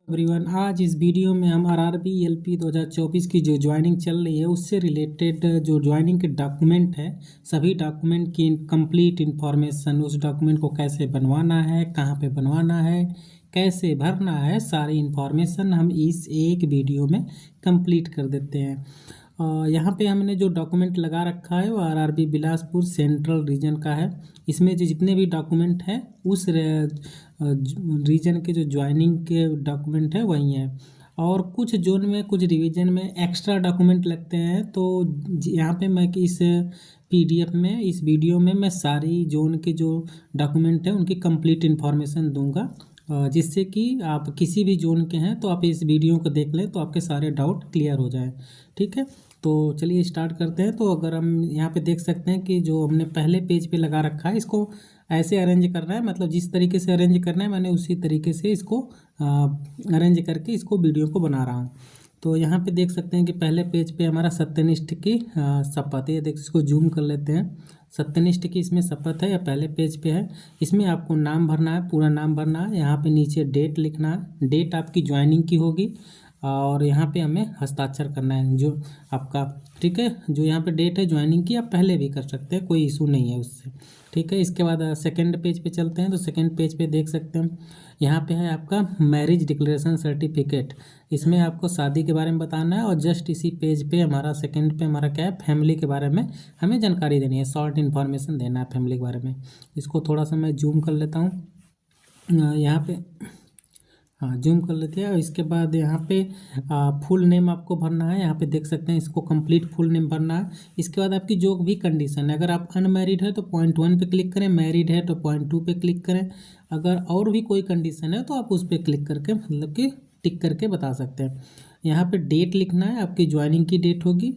Everyone, आज इस video में हम आरआरबी एलपी 2024 की जो ज्वाइनिंग चल रही है उससे रिलेटेड जो ज्वाइनिंग के डॉक्यूमेंट है, सभी डॉक्यूमेंट की कंप्लीट इन्फॉर्मेशन, उस डॉक्यूमेंट को कैसे बनवाना है, कहाँ पे बनवाना है, कैसे भरना है, सारी इन्फॉर्मेशन हम इस एक वीडियो में कंप्लीट कर देते हैं। यहाँ पे हमने जो डॉक्यूमेंट लगा रखा है वो आरआरबी बिलासपुर सेंट्रल रीजन का है। इसमें जो जितने भी डॉक्यूमेंट हैं उस रीजन के जो ज्वाइनिंग के डॉक्यूमेंट है वही हैं, और कुछ जोन में कुछ रिवीजन में एक्स्ट्रा डॉक्यूमेंट लगते हैं। तो यहाँ पे मैं इस पीडीएफ में, इस वीडियो में मैं सारी जोन के जो डॉक्यूमेंट हैं उनकी कंप्लीट इन्फॉर्मेशन दूंगा, जिससे कि आप किसी भी जोन के हैं तो आप इस वीडियो को देख लें तो आपके सारे डाउट क्लियर हो जाए। ठीक है, तो चलिए स्टार्ट करते हैं। तो अगर हम यहाँ पे देख सकते हैं कि जो हमने पहले पेज पे लगा रखा है इसको ऐसे अरेंज करना है, मतलब जिस तरीके से अरेंज करना है मैंने उसी तरीके से इसको अरेंज करके इसको वीडियो को बना रहा हूँ। तो यहाँ पे देख सकते हैं कि पहले पेज पे हमारा सत्यनिष्ठ की शपथ है। देख, इसको जूम कर लेते हैं। सत्यनिष्ठ की इसमें शपथ है, या पहले पेज पे है। इसमें आपको नाम भरना है, पूरा नाम भरना है। यहाँ पे नीचे डेट लिखना है, डेट आपकी ज्वाइनिंग की होगी, और यहाँ पे हमें हस्ताक्षर करना है जो आपका, ठीक है। जो यहाँ पे डेट है ज्वाइनिंग की, आप पहले भी कर सकते हैं, कोई इशू नहीं है उससे। ठीक है, इसके बाद सेकंड पेज पे चलते हैं। तो सेकंड पेज पे देख सकते हैं यहाँ पे है आपका मैरिज डिक्लेरेशन सर्टिफिकेट। इसमें आपको शादी के बारे में बताना है, और जस्ट इसी पेज पे हमारा सेकंड पे हमारा क्या है, फैमिली के बारे में हमें जानकारी देनी है, शॉर्ट इन्फॉर्मेशन देना है फैमिली के बारे में। इसको थोड़ा सा मैं जूम कर लेता हूँ यहाँ पे, हाँ जूम कर लेते हैं। और इसके बाद यहाँ पे फुल नेम आपको भरना है। यहाँ पे देख सकते हैं, इसको कंप्लीट फुल नेम भरना है। इसके बाद आपकी जो भी कंडीशन है, अगर आप अनमैरिड है तो पॉइंट 1 पे क्लिक करें, मैरिड है तो पॉइंट 2 पे क्लिक करें। अगर और भी कोई कंडीशन है तो आप उस पर क्लिक करके, मतलब कि टिक करके बता सकते हैं। यहाँ पे डेट लिखना है, आपकी ज्वाइनिंग की डेट होगी,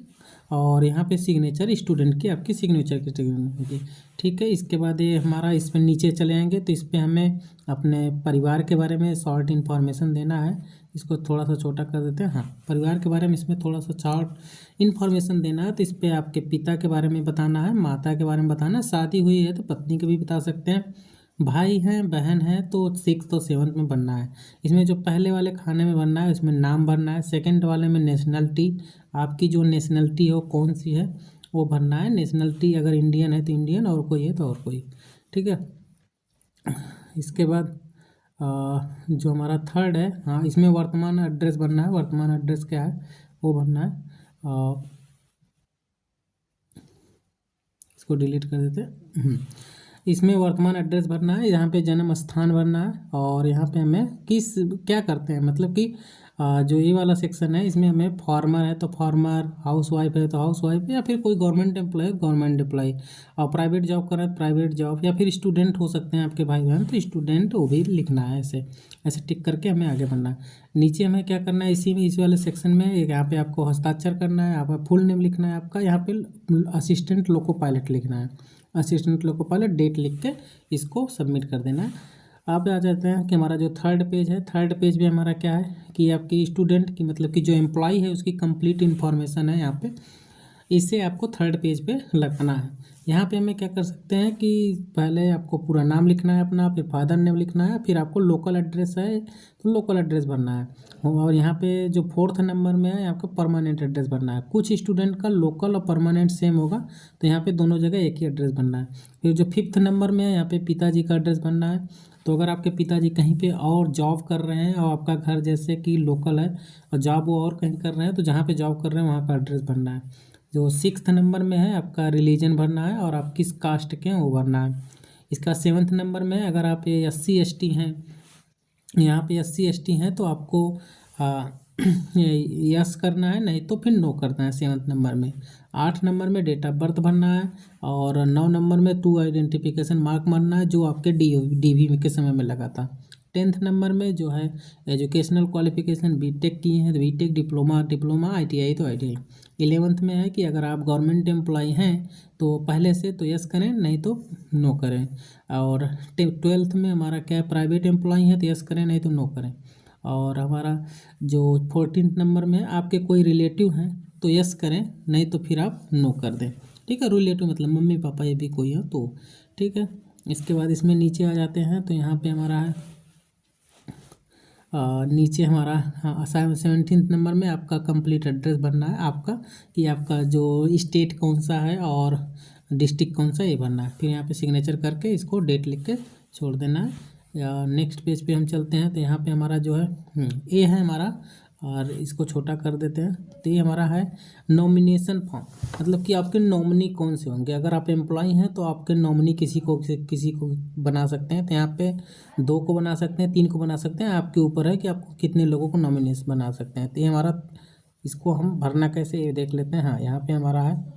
और यहाँ पे सिग्नेचर स्टूडेंट की, आपकी सिग्नेचर की होगी। ठीक है, इसके बाद ये हमारा इस पर नीचे चले आएंगे तो इस पर हमें अपने परिवार के बारे में शॉर्ट इन्फॉर्मेशन देना है। इसको थोड़ा सा छोटा कर देते हैं। हाँ, परिवार के बारे में इसमें थोड़ा सा शॉर्ट इन्फॉर्मेशन देना है। तो इस पर आपके पिता के बारे में बताना है, माता के बारे में बताना है, शादी हुई है तो पत्नी के भी बता सकते हैं, भाई हैं बहन हैं तो 6th और 7th में बनना है। इसमें जो पहले वाले खाने में बनना है इसमें नाम भरना है। सेकंड वाले में नेशनलिटी, आपकी जो नेशनलिटी हो कौन सी है वो भरना है। नेशनलिटी अगर इंडियन है तो इंडियन, और कोई है तो और कोई। ठीक है, इसके बाद जो हमारा थर्ड है, हाँ इसमें वर्तमान एड्रेस भरना है। वर्तमान एड्रेस क्या है वो भरना है। इसको डिलीट कर देते हैं। इसमें वर्तमान एड्रेस भरना है, यहाँ पे जन्म स्थान भरना है, और यहाँ पे हमें क्या करते हैं, मतलब कि जो ये वाला सेक्शन है इसमें हमें फार्मर है तो फार्मर, हाउस वाइफ है तो हाउस वाइफ, या फिर कोई गवर्नमेंट एम्प्लॉय गवर्नमेंट एम्प्लॉय, और प्राइवेट जॉब कर रहे हैं प्राइवेट जॉब, या फिर स्टूडेंट हो सकते हैं आपके भाई बहन तो स्टूडेंट, वो भी लिखना है। ऐसे ऐसे टिक करके हमें आगे बढ़ना है। नीचे हमें क्या करना है, इसी वाले सेक्शन में यहाँ पे आपको हस्ताक्षर करना है, यहाँ पर फुल नेम लिखना है आपका, यहाँ पे असिस्टेंट लोको पायलट लिखना है, असिस्टेंट लोको पायलट, डेट लिख के इसको सबमिट कर देना है। आप आ जाते हैं कि हमारा जो थर्ड पेज है, थर्ड पेज भी हमारा क्या है कि आपकी स्टूडेंट की, मतलब कि जो एम्प्लॉय है उसकी कंप्लीट इन्फॉर्मेशन है यहाँ पे। इसे आपको थर्ड पेज पे लगाना है। यहाँ पे हमें क्या कर सकते हैं कि पहले आपको पूरा नाम लिखना है अपना, फिर फादर नेम लिखना है, फिर आपको लोकल एड्रेस है तो लोकल एड्रेस भरना है, और यहाँ पे जो 4th नंबर में है आपका परमानेंट एड्रेस भरना है। कुछ स्टूडेंट का लोकल और परमानेंट सेम होगा तो यहाँ पे दोनों जगह एक ही एड्रेस भरना है। फिर जो 5th नंबर में है यहाँ पे पिताजी का एड्रेस भरना है। तो अगर आपके पिताजी कहीं पे और जॉब कर रहे हैं और आपका घर जैसे कि लोकल है और जॉब वो और कहीं कर रहे हैं तो जहाँ पे जॉब कर रहे हैं वहाँ का एड्रेस भरना है। जो 6th नंबर में है आपका रिलीजन भरना है, और आप किस कास्ट के हैं वो भरना है। इसका 7th नंबर में अगर आप SC ST हैं, यहाँ पे SC ST हैं तो आपको यस करना है, नहीं तो फिर नो करना है 7th नंबर में। 8 नंबर में डेट ऑफ बर्थ भरना है, और 9 नंबर में 2 आइडेंटिफिकेशन मार्क मारना है जो आपके DV के समय में लगा था। 10th नंबर में जो है एजुकेशनल क्वालिफिकेशन बीटेक किए हैं तो बीटेक, डिप्लोमा ITI तो ITI। 11th में है कि अगर आप गवर्नमेंट एम्प्लॉय हैं तो पहले से तो यस करें, नहीं तो नो करें। और 12th में हमारा क्या है, प्राइवेट एम्प्लॉय है तो यस करें, नहीं तो नो करें। और हमारा जो 14th नंबर में आपके कोई रिलेटिव हैं तो यस करें, नहीं तो फिर आप नो कर दें। ठीक है, रिलेटिव मतलब मम्मी पापा ये भी कोई हो तो। ठीक है, इसके बाद इसमें नीचे आ जाते हैं तो यहाँ पे हमारा है नीचे हमारा 17th नंबर में आपका कंप्लीट एड्रेस भरना है आपका, कि आपका जो स्टेट कौन सा है और डिस्ट्रिक्ट कौन सा, ये भरना है। फिर यहाँ पे सिग्नेचर करके इसको डेट लिख के छोड़ देना है। नेक्स्ट पेज पे हम चलते हैं, तो यहाँ पे हमारा जो है ए है हमारा, और इसको छोटा कर देते हैं। तो ये हमारा है नॉमिनेशन फॉर्म, मतलब कि आपके नॉमिनी कौन से होंगे। अगर आप एम्प्लॉय हैं तो आपके नॉमिनी किसी को बना सकते हैं। तो यहाँ पे 2 को बना सकते हैं, 3 को बना सकते हैं, आपके ऊपर है कि आपको कितने लोगों को नॉमिनेशन बना सकते हैं। तो ये हमारा, इसको हम भरना कैसे ये देख लेते हैं। हाँ, यहाँ पे हमारा है,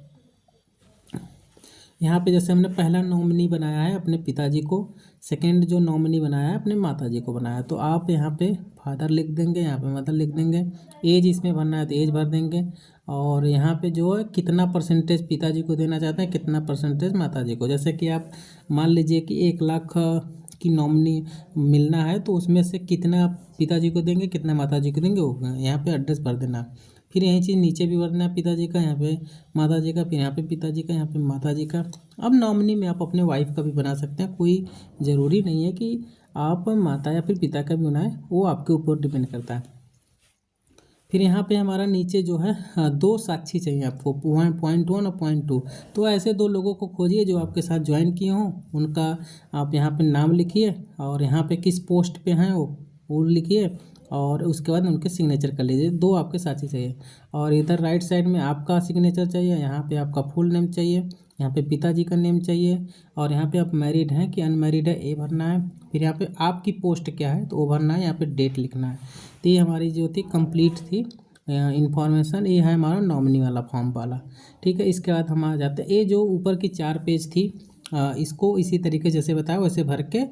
यहाँ पे जैसे हमने पहला नॉमिनी बनाया है अपने पिताजी को, सेकंड जो नॉमिनी बनाया है अपने माताजी को बनाया है। तो आप यहाँ पे फादर लिख देंगे, यहाँ पे मदर लिख देंगे। एज इसमें भरना है तो एज भर देंगे, और यहाँ पे जो है कितना परसेंटेज पिताजी को देना चाहते हैं, कितना परसेंटेज माताजी को। जैसे कि आप मान लीजिए कि 1 लाख की नॉमिनी मिलना है, तो उसमें से कितना पिताजी को देंगे, कितना माताजी को देंगे, वो यहाँ पे एड्रेस भर देना। फिर यही चीज़ नीचे भी भरना है, पिताजी का यहाँ पे, माताजी का, फिर यहाँ पे पिताजी का, यहाँ पे माताजी का। अब नॉमिनी में आप अपने वाइफ का भी बना सकते हैं, कोई ज़रूरी नहीं है कि आप माता या फिर पिता का भी बनाएं, वो आपके ऊपर डिपेंड करता है। फिर यहाँ पे हमारा नीचे जो है 2 साक्षी चाहिए आपको, पॉइंट 1 और पॉइंट 2। तो ऐसे 2 लोगों को खोजिए जो आपके साथ ज्वाइन किए हों, उनका आप यहाँ पे नाम लिखिए, और यहाँ पे किस पोस्ट पे हैं वो लिखिए, और उसके बाद उनके सिग्नेचर कर लीजिए। 2 आपके साथी चाहिए, और इधर राइट साइड में आपका सिग्नेचर चाहिए, यहाँ पे आपका फुल नेम चाहिए, यहाँ पे पिताजी का नेम चाहिए, और यहाँ पे आप मैरिड हैं कि अनमैरिड है ये भरना है। फिर यहाँ पे आपकी पोस्ट क्या है तो वो भरना है, यहाँ पे डेट लिखना है। तो ये हमारी जो थी कंप्लीट थी इन्फॉर्मेशन, ये है हमारा नॉमिनी वाला फॉर्म वाला। ठीक है, इसके बाद हम आ जाते हैं, ये जो ऊपर की 4 पेज थी, इसको इसी तरीके जैसे बताया वैसे भर के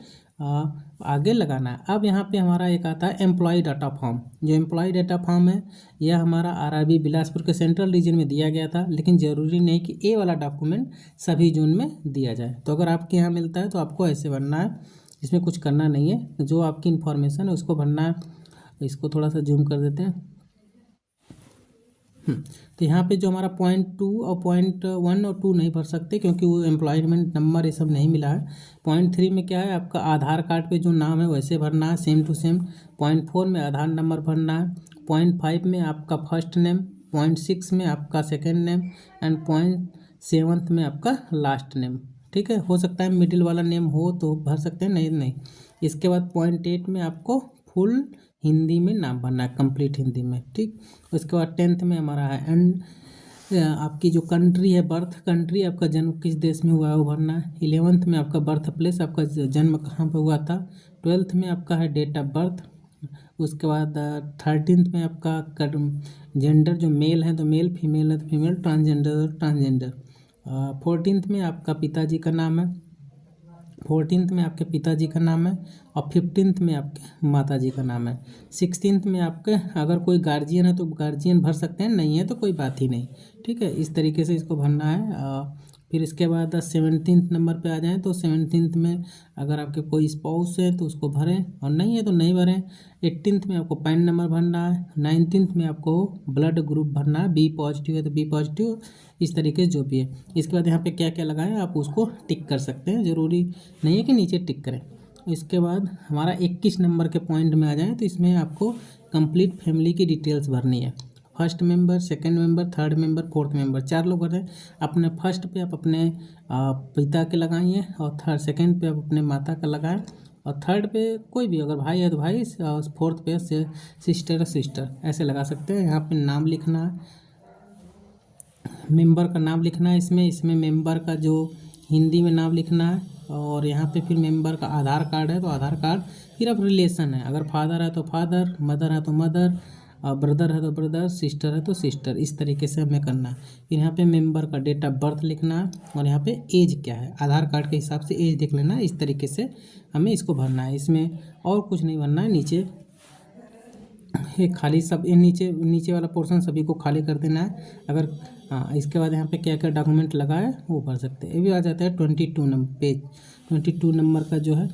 आगे लगाना है। अब यहाँ पे हमारा एक आता है एम्प्लॉय डाटा फॉर्म। जो एम्प्लॉय डाटा फॉर्म है यह हमारा आरआरबी बिलासपुर के सेंट्रल रीजन में दिया गया था, लेकिन ज़रूरी नहीं कि ए वाला डॉक्यूमेंट सभी जोन में दिया जाए। तो अगर आपके यहाँ मिलता है तो आपको ऐसे भरना है, इसमें कुछ करना नहीं है, जो आपकी इन्फॉर्मेशन है उसको भरना है। इसको थोड़ा सा जूम कर देते हैं। तो यहाँ पे जो हमारा पॉइंट 2 और पॉइंट 1 और 2 नहीं भर सकते, क्योंकि वो एम्प्लॉयमेंट नंबर ये सब नहीं मिला है। पॉइंट 3 में क्या है, आपका आधार कार्ड पे जो नाम है वैसे भरना है, सेम टू सेम। पॉइंट 4 में आधार नंबर भरना है। पॉइंट 5 में आपका फर्स्ट नेम, पॉइंट 6 में आपका सेकेंड नेम, एंड पॉइंट 7 में आपका लास्ट नेम। ठीक है, हो सकता है मिडिल वाला नेम हो तो भर सकते हैं, नहीं। इसके बाद पॉइंट 8 में आपको फुल हिंदी में नाम भरना है, कंप्लीट हिंदी में। ठीक, उसके बाद 10th में हमारा है एंड आपकी जो कंट्री है, बर्थ कंट्री, आपका जन्म किस देश में हुआ है वो भरना है। 11th में आपका बर्थ प्लेस, आपका जन्म कहाँ पर हुआ था। 12th में आपका है डेट ऑफ बर्थ। उसके बाद 13th में आपका जेंडर, जो मेल है तो मेल, फीमेल है तो फीमेल, ट्रांसजेंडर तो ट्रांसजेंडर। 14th में आपका पिताजी का नाम है, 14th में आपके पिताजी का नाम है, और 15th में आपके माताजी का नाम है। 16th में आपके अगर कोई गार्जियन है तो गार्जियन भर सकते हैं, नहीं है तो कोई बात ही नहीं। ठीक है, इस तरीके से इसको भरना है। फिर इसके बाद 17th नंबर पे आ जाएं तो 17th में अगर आपके कोई स्पाउस है तो उसको भरें, और नहीं है तो नहीं भरें। 18th में आपको पैन नंबर भरना है। 19th में आपको ब्लड ग्रुप भरना है, बी पॉजिटिव है तो बी पॉजिटिव, इस तरीके से जो भी है। इसके बाद यहाँ पे क्या क्या लगाएं आप उसको टिक कर सकते हैं, ज़रूरी नहीं है कि नीचे टिक करें। इसके बाद हमारा 21 नंबर के पॉइंट में आ जाए तो इसमें आपको कंप्लीट फैमिली की डिटेल्स भरनी है। First member, second member, third member, fourth member, 4 लोग भर रहे हैं। अपने फर्स्ट पे आप अपने पिता के लगाइए, और सेकंड पे आप अपने माता का लगाएं, और थर्ड पे कोई भी अगर भाई है तो भाई, और फोर्थ पे सिस्टर है सिस्टर, ऐसे लगा सकते हैं। यहाँ पे नाम लिखना है, मेंबर का नाम लिखना है। इसमें मेंबर का जो हिंदी में नाम लिखना है, और यहाँ पे फिर मेंबर का आधार कार्ड है तो आधार कार्ड। फिर अब रिलेशन है, अगर फादर है तो फादर, मदर है तो मदर, ब्रदर है तो ब्रदर, सिस्टर है तो सिस्टर, इस तरीके से हमें करना है। फिर यहाँ पे मेंबर का डेट ऑफ बर्थ लिखना है, और यहाँ पे एज क्या है, आधार कार्ड के हिसाब से एज देख लेना है। इस तरीके से हमें इसको भरना है, इसमें और कुछ नहीं भरना है। नीचे ये खाली सब, ये नीचे वाला पोर्शन सभी को खाली कर देना है। अगर इसके बाद यहाँ पे क्या क्या डॉक्यूमेंट लगा है वो भर सकते हैं। ये भी आ जाता है 22 नंबर पेज, 22 नंबर का जो है।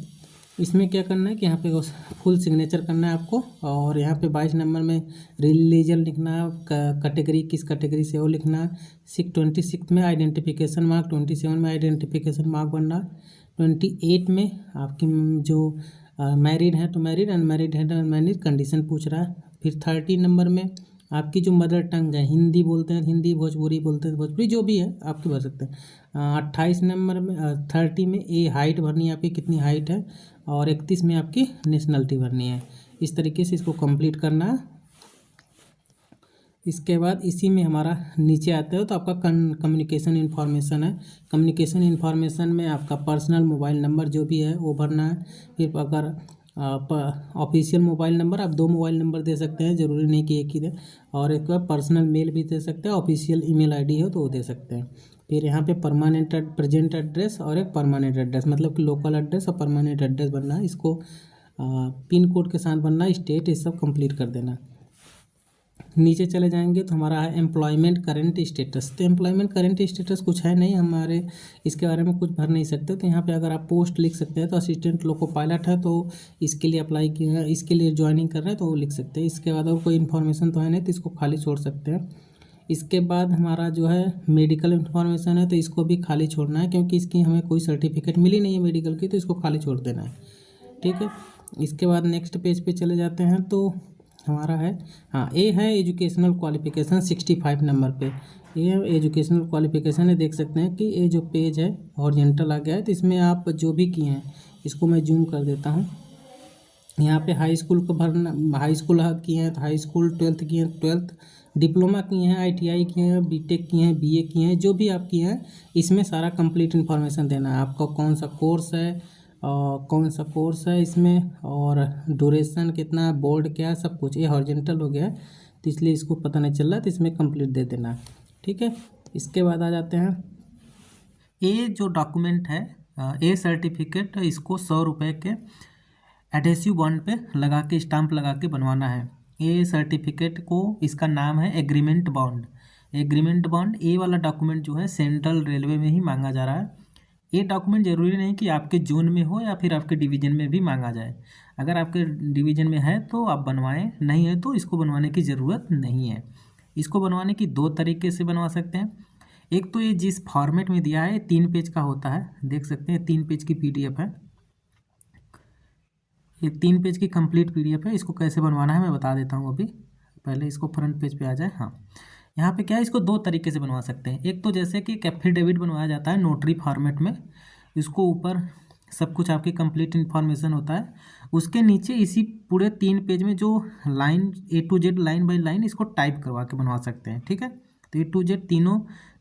इसमें क्या करना है कि यहाँ पे फुल सिग्नेचर करना है आपको, और यहाँ पे 22 नंबर में रिलीजन लिखना है, कैटेगरी किस कैटेगरी से वो लिखना है। 26 में आइडेंटिफिकेशन मार्क, 27 में आइडेंटिफिकेशन मार्क बनना है। 28 में आपकी जो मैरिड है तो मैरिड, अनमैरिड है तो अनमैरिड, कंडीशन पूछ रहा है। फिर 30 नंबर में आपकी जो मदर टंग है, हिंदी बोलते हैं हिंदी, भोजपुरी बोलते हैं भोजपुरी, जो भी है आपके भर सकते हैं। 28 नंबर में 30 में ए हाइट भरनी है आपकी, कितनी हाइट है, और 31 में आपकी नेशनलिटी भरनी है। इस तरीके से इसको कंप्लीट करना है। इसके बाद इसी में हमारा नीचे आते हो तो आपका कम्युनिकेशन इन्फॉर्मेशन है। कम्युनिकेशन इन्फॉर्मेशन में आपका पर्सनल मोबाइल नंबर जो भी है वो भरना है। फिर अगर ऑफिशियल मोबाइल नंबर, आप 2 मोबाइल नंबर दे सकते हैं, ज़रूरी नहीं कि एक ही दें। और एक पर्सनल मेल भी दे सकते हैं, ऑफिशियल ईमेल आईडी हो तो वो दे सकते हैं। फिर यहाँ पे परमानेंट प्रेजेंट एड्रेस और एक परमानेंट एड्रेस, मतलब कि लोकल एड्रेस और परमानेंट एड्रेस बनना है। इसको पिन कोड के साथ बनना है, स्टेट, ये सब कंप्लीट कर देना। नीचे चले जाएंगे तो हमारा है एम्प्लॉयमेंट करंट स्टेटस। तो एम्प्लॉयमेंट करंट स्टेटस कुछ है नहीं हमारे, इसके बारे में कुछ भर नहीं सकते। तो यहाँ पे अगर आप पोस्ट लिख सकते हैं तो असिस्टेंट लोको पायलट है तो इसके लिए अप्लाई किया है, इसके लिए ज्वाइनिंग कर रहे हैं तो वो लिख सकते हैं। इसके बाद और कोई इन्फॉर्मेशन तो है नहीं तो इसको खाली छोड़ सकते हैं। इसके बाद हमारा जो है मेडिकल इन्फॉर्मेशन है तो इसको भी खाली छोड़ना है, क्योंकि इसकी हमें कोई सर्टिफिकेट मिली नहीं है मेडिकल की, तो इसको खाली छोड़ देना है। ठीक है। इसके बाद नेक्स्ट पेज पे चले जाते हैं तो हमारा है, हाँ, ए है एजुकेशनल क्वालिफिकेशन 65 नंबर पे। ये एजुकेशनल क्वालिफिकेशन है, देख सकते हैं कि ये जो पेज है हॉरिजॉन्टल आ गया है। तो इसमें आप जो भी किए हैं, इसको मैं जूम कर देता हूँ। यहाँ पे हाई स्कूल को भरना, हाई स्कूल किए हैं तो हाई स्कूल, 12th किए हैं 12th, डिप्लोमा किए हैं, ITI किए हैं, बीटेक किए हैं, BA किए हैं, जो भी आप किए हैं इसमें सारा कंप्लीट इन्फॉर्मेशन देना है। आपका कौन सा कोर्स है और कौन सा कोर्स है इसमें, और ड्यूरेशन कितना, बोर्ड क्या है, सब कुछ। ये हॉरिजॉन्टल हो गया है तो इसलिए इसको पता नहीं चल रहा, तो इसमें कंप्लीट दे देना है। ठीक है। इसके बाद आ जाते हैं, ये जो डॉक्यूमेंट है ए सर्टिफिकेट, इसको 100 रुपये के एडहेसिव बॉन्ड पे लगा के, स्टाम्प लगा के बनवाना है। ए सर्टिफिकेट को, इसका नाम है एग्रीमेंट बॉन्ड। एग्रीमेंट बॉन्ड, ए वाला डॉक्यूमेंट जो है सेंट्रल रेलवे में ही मांगा जा रहा है। ये डॉक्यूमेंट ज़रूरी नहीं कि आपके जोन में हो या फिर आपके डिवीज़न में भी मांगा जाए। अगर आपके डिवीज़न में है तो आप बनवाएं, नहीं है तो इसको बनवाने की ज़रूरत नहीं है। इसको बनवाने की 2 तरीके से बनवा सकते हैं। एक तो ये जिस फॉर्मेट में दिया है 3 पेज का होता है, देख सकते हैं 3 पेज की PDF है। ये 3 पेज की कंप्लीट PDF है। इसको कैसे बनवाना है मैं बता देता हूँ अभी, पहले इसको फ्रंट पेज पे आ जाए। हाँ, यहाँ पे क्या है, इसको 2 तरीके से बनवा सकते हैं। एक तो जैसे कि एफिडेविट बनवाया जाता है नोटरी फॉर्मेट में, इसको ऊपर सब कुछ आपकी कंप्लीट इन्फॉर्मेशन होता है, उसके नीचे इसी पूरे 3 पेज में जो line A to Z, line by line, इसको टाइप करवा के बनवा सकते हैं। ठीक है। तो A to Z तीनों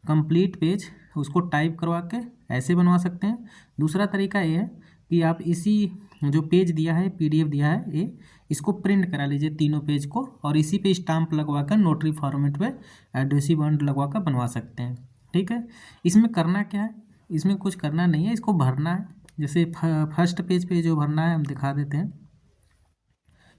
कंप्लीट पेज उसको टाइप करवा के ऐसे बनवा सकते हैं। दूसरा तरीका ये है कि आप इसी जो पेज दिया है, PDF दिया है ये, इसको प्रिंट करा लीजिए तीनों पेज को, और इसी पे स्टाम्प लगवा कर नोटरी फॉर्मेट पे एडहेसिव बॉन्ड लगवा कर बनवा सकते हैं। ठीक है। इसमें करना क्या है, इसमें कुछ करना नहीं है, इसको भरना है। जैसे फर्स्ट पेज पे जो भरना है हम दिखा देते हैं।